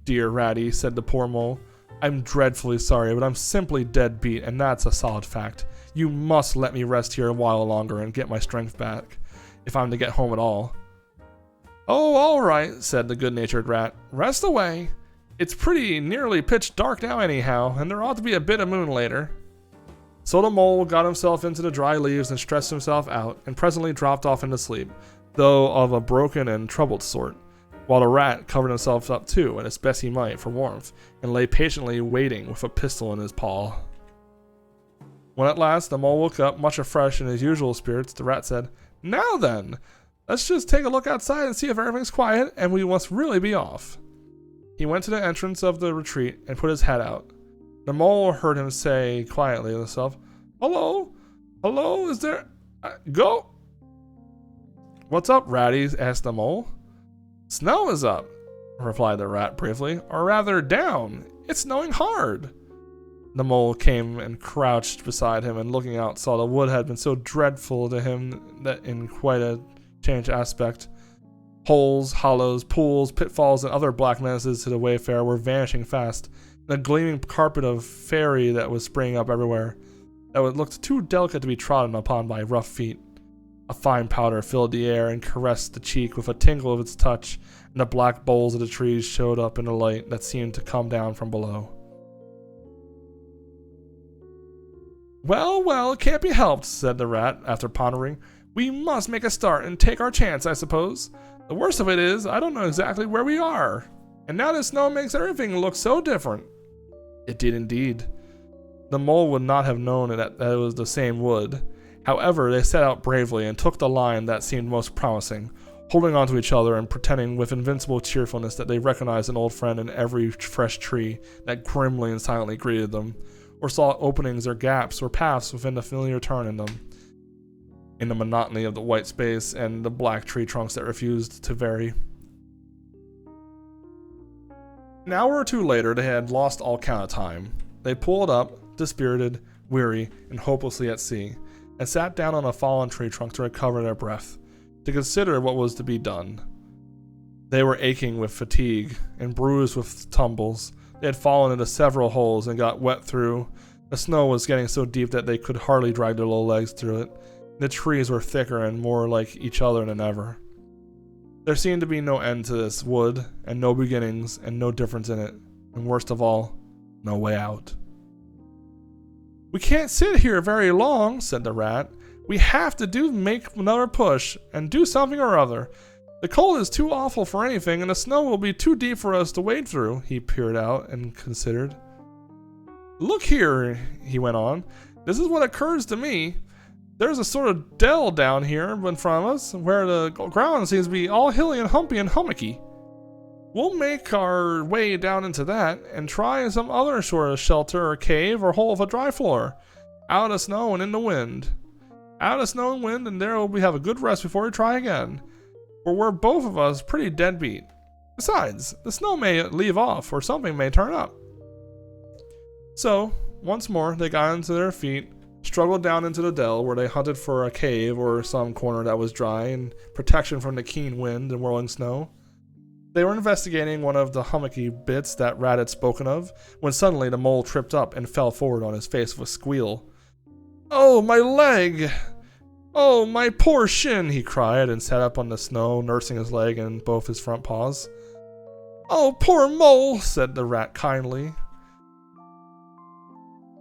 "Dear Ratty," said the poor mole, "I'm dreadfully sorry, but I'm simply dead beat, and that's a solid fact. You must let me rest here a while longer and get my strength back, if I'm to get home at all." "Oh, all right," said the good-natured rat. "Rest away. It's pretty nearly pitch dark now anyhow, and there ought to be a bit of moon later." So the mole got himself into the dry leaves and stretched himself out, and presently dropped off into sleep, though of a broken and troubled sort, while the rat covered himself up too, as best he might, for warmth, and lay patiently waiting with a pistol in his paw. When at last the mole woke up, much refreshed in his usual spirits, the rat said, "Now then, let's just take a look outside and see if everything's quiet, and we must really be off." He went to the entrance of the retreat and put his head out. The mole heard him say quietly to himself, "Hello? Hello, is there... go!" "What's up, Ratty?" asked the mole. "Snow is up," replied the rat briefly, "or rather down. It's snowing hard." The mole came and crouched beside him, and looking out saw the wood had been so dreadful to him that in quite a changed aspect. Holes, hollows, pools, pitfalls, and other black menaces to the wayfarer were vanishing fast, and a gleaming carpet of fairy that was springing up everywhere, that looked too delicate to be trodden upon by rough feet. A fine powder filled the air and caressed the cheek with a tingle of its touch, and the black boles of the trees showed up in the light that seemed to come down from below. "Well, well, it can't be helped," said the rat, after pondering. "We must make a start and take our chance, I suppose. The worst of it is, I don't know exactly where we are. And now the snow makes everything look so different." It did indeed. The mole would not have known that it was the same wood. However, they set out bravely and took the line that seemed most promising, holding on to each other and pretending with invincible cheerfulness that they recognized an old friend in every fresh tree that grimly and silently greeted them, or saw openings or gaps or paths within the familiar turn in them, in the monotony of the white space and the black tree trunks that refused to vary. An hour or two later, they had lost all count of time. They pulled up, dispirited, weary, and hopelessly at sea, and sat down on a fallen tree trunk to recover their breath, to consider what was to be done. They were aching with fatigue and bruised with tumbles. They had fallen into several holes and got wet through. The snow was getting so deep that they could hardly drag their little legs through it. The trees were thicker and more like each other than ever. There seemed to be no end to this wood, and no beginnings, and no difference in it, and worst of all, no way out. "We can't sit here very long," said the rat. We have to make another push and do something or other. The cold is too awful for anything, and the snow will be too deep for us to wade through. He peered out and considered. Look here, he went on. This is what occurs to me. There's a sort of dell down here in front of us, where the ground seems to be all hilly and humpy and hummocky. We'll make our way down into that, and try some other sort of shelter or cave or hole of a dry floor. Out of the snow and in the wind. Out of the snow and wind, and there we have a good rest before we try again. For we're both of us pretty dead beat. Besides, the snow may leave off, or something may turn up. So, once more, they got onto their feet, struggled down into the dell, where they hunted for a cave or some corner that was dry and protection from the keen wind and whirling snow. They were investigating one of the hummocky bits that Rat had spoken of, when suddenly the mole tripped up and fell forward on his face with a squeal. "Oh, my leg! Oh, my poor shin!" he cried and sat up on the snow, nursing his leg in both his front paws. "Oh, poor mole," said the rat kindly.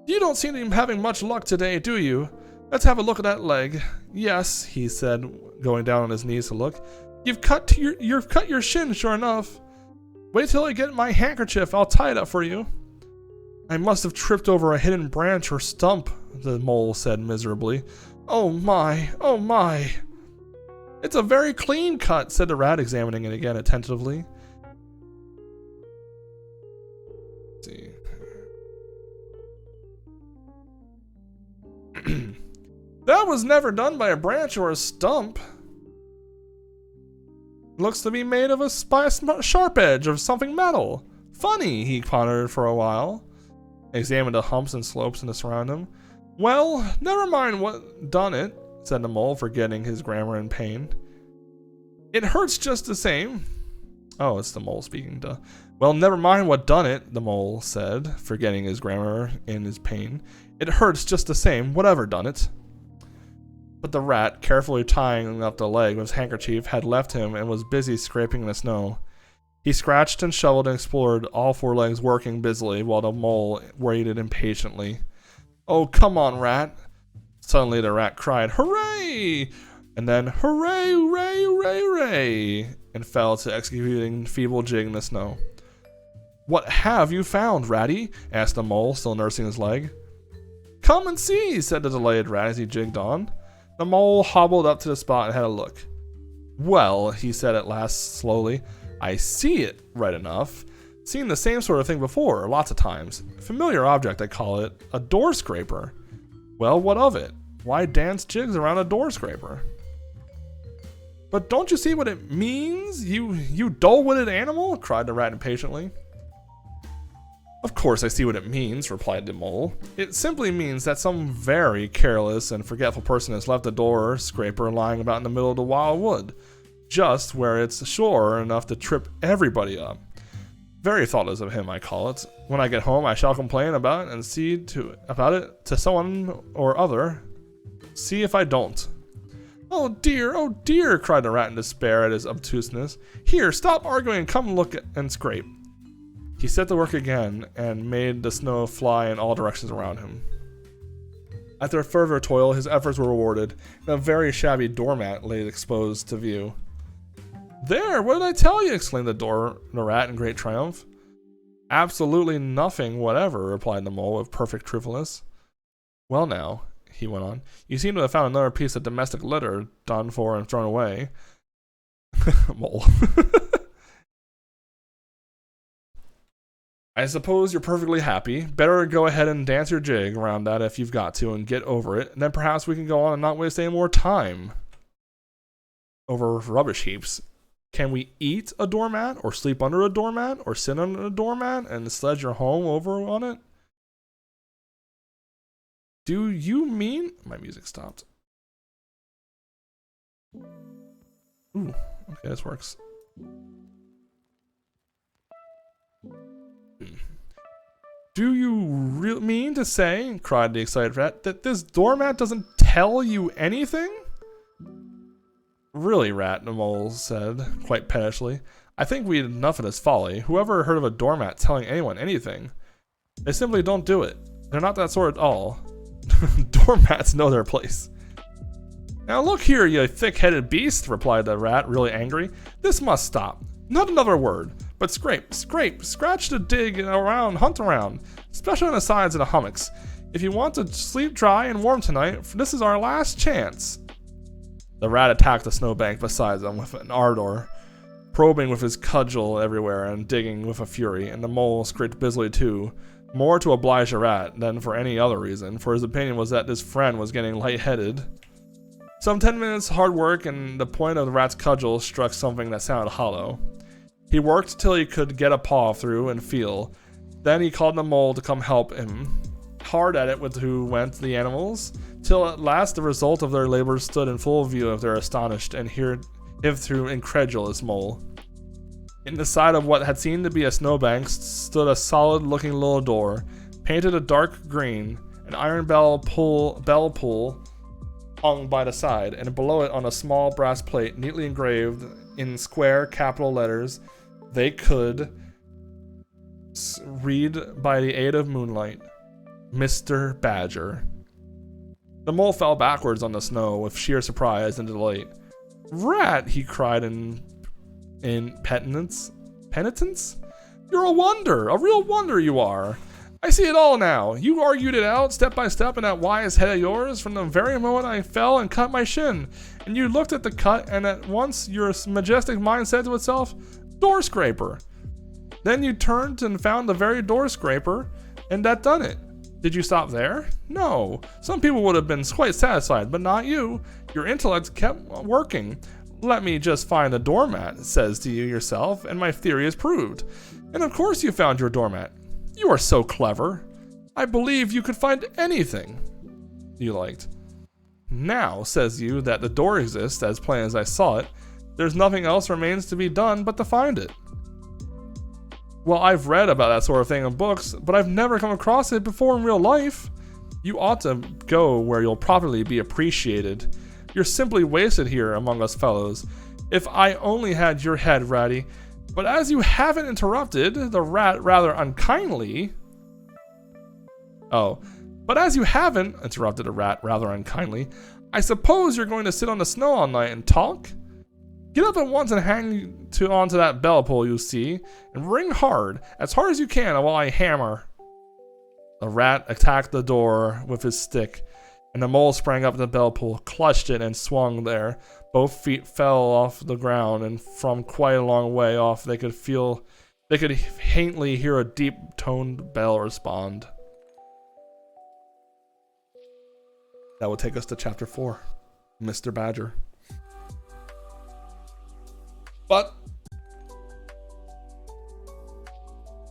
"You don't seem to be having much luck today, do you? Let's have a look at that leg." "Yes," he said, going down on his knees to look. You've cut your shin, sure enough. Wait till I get my handkerchief, I'll tie it up for you." "I must have tripped over a hidden branch or stump," the mole said miserably. Oh my, oh my." "It's a very clean cut," said the rat, examining it again attentively. Let's see. "That was never done by a branch or a stump. Looks to be made of by a sharp edge of something metal. Funny," he pondered for a while, examined the humps and slopes in the surrounding him. "Well, never mind what done it," said the mole, forgetting his grammar in pain. "It hurts just the same." Oh, it's the mole speaking, duh. "Well, never mind what done it," the mole said, forgetting his grammar in his pain. "It hurts just the same, whatever done it." But the rat, carefully tying up the leg with his handkerchief, had left him and was busy scraping the snow. He scratched and shoveled and explored, all four legs working busily, while the mole waited impatiently. "Oh, come on, rat." Suddenly the rat cried, "Hooray!" And then, "Hooray, hooray, hooray, hooray!" and fell to executing a feeble jig in the snow. "What have you found, Ratty?" asked the mole, still nursing his leg. "Come and see," said the delighted rat as he jigged on. The mole hobbled up to the spot and had a look. "Well," he said at last slowly, "I see it, right enough. Seen the same sort of thing before, lots of times. Familiar object, I call it. A door scraper. Well, what of it? Why dance jigs around a door scraper?" "But don't you see what it means, you dull-witted animal?" cried the rat impatiently. "Of course I see what it means," replied the mole. "It simply means that some very careless and forgetful person has left a door scraper lying about in the middle of the wild wood, just where it's sure enough to trip everybody up. Very thoughtless of him, I call it. When I get home, I shall complain about it and see about it to someone or other. See if I don't." Oh dear, cried the rat in despair at his obtuseness. "Here, stop arguing and come look and scrape." He set to work again and made the snow fly in all directions around him. After further toil, his efforts were rewarded, and a very shabby doormat lay exposed to view. "There, what did I tell you?" exclaimed the rat in great triumph. "Absolutely nothing whatever," replied the mole with perfect truthfulness. "Well now," he went on, "you seem to have found another piece of domestic litter done for and thrown away." Mole. "I suppose you're perfectly happy. Better go ahead and dance your jig around that if you've got to and get over it, and then perhaps we can go on and not waste any more time over rubbish heaps. Can we eat a doormat, or sleep under a doormat, or sit under a doormat and sledge your home over on it? Do you mean..." My music stopped. Ooh, okay, this works. "Do you mean to say," cried the excited rat, "that this doormat doesn't tell you anything?" "Really, rat," the mole said, quite pettishly, "I think we had enough of this folly. Whoever heard of a doormat telling anyone anything? They simply don't do it. They're not that sort at all. Doormats know their place." Now look here, you thick-headed beast, replied the rat, really angry. This must stop. Not another word, but scrape, scrape, scratch to dig around, hunt around, especially on the sides of the hummocks. If you want to sleep dry and warm tonight, this is our last chance. The rat attacked the snowbank beside them with an ardor, probing with his cudgel everywhere and digging with a fury, and the mole scraped busily too, more to oblige the rat than for any other reason, for his opinion was that his friend was getting lightheaded. Some 10 minutes hard work, and the point of the rat's cudgel struck something that sounded hollow. He worked till he could get a paw through and feel. Then he called the mole to come help him. Hard at it with who went the animals, till at last the result of their labors stood in full view of their astonished and hitherto incredulous mole. In the side of what had seemed to be a snowbank stood a solid-looking little door, painted a dark green, an iron bell pull hung by the side, and below it on a small brass plate neatly engraved in square capital letters they could read by the aid of moonlight, Mr. Badger. The mole fell backwards on the snow with sheer surprise and delight. Rat, he cried in penitence? You're a wonder, a real wonder you are. I see it all now. You argued it out step by step in that wise head of yours from the very moment I fell and cut my shin. And you looked at the cut, and at once your majestic mind said to itself, door scraper. Then you turned and found the very door scraper, and that done it. Did you stop there? No. Some people would have been quite satisfied, but not you. Your intellect kept working. Let me just find the doormat, says to you yourself, and my theory is proved. And of course you found your doormat. You are so clever. I believe you could find anything you liked. Now, says you, that the door exists as plain as I saw it, there's nothing else remains to be done but to find it. Well, I've read about that sort of thing in books, but I've never come across it before in real life. You ought to go where you'll properly be appreciated. You're simply wasted here among us fellows. If I only had your head, Ratty. But as you haven't interrupted, the rat rather unkindly... But as you haven't interrupted the rat rather unkindly, I suppose you're going to sit on the snow all night and talk? Get up at once and hang onto that bell pull you see, and ring hard as you can while I hammer. The rat attacked the door with his stick, and the mole sprang up the bell pull, clutched it, and swung there. Both feet fell off the ground, and from quite a long way off they could faintly hear a deep-toned bell respond. That will take us to chapter 4, Mr. Badger. But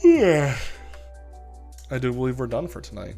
I do believe we're done for tonight.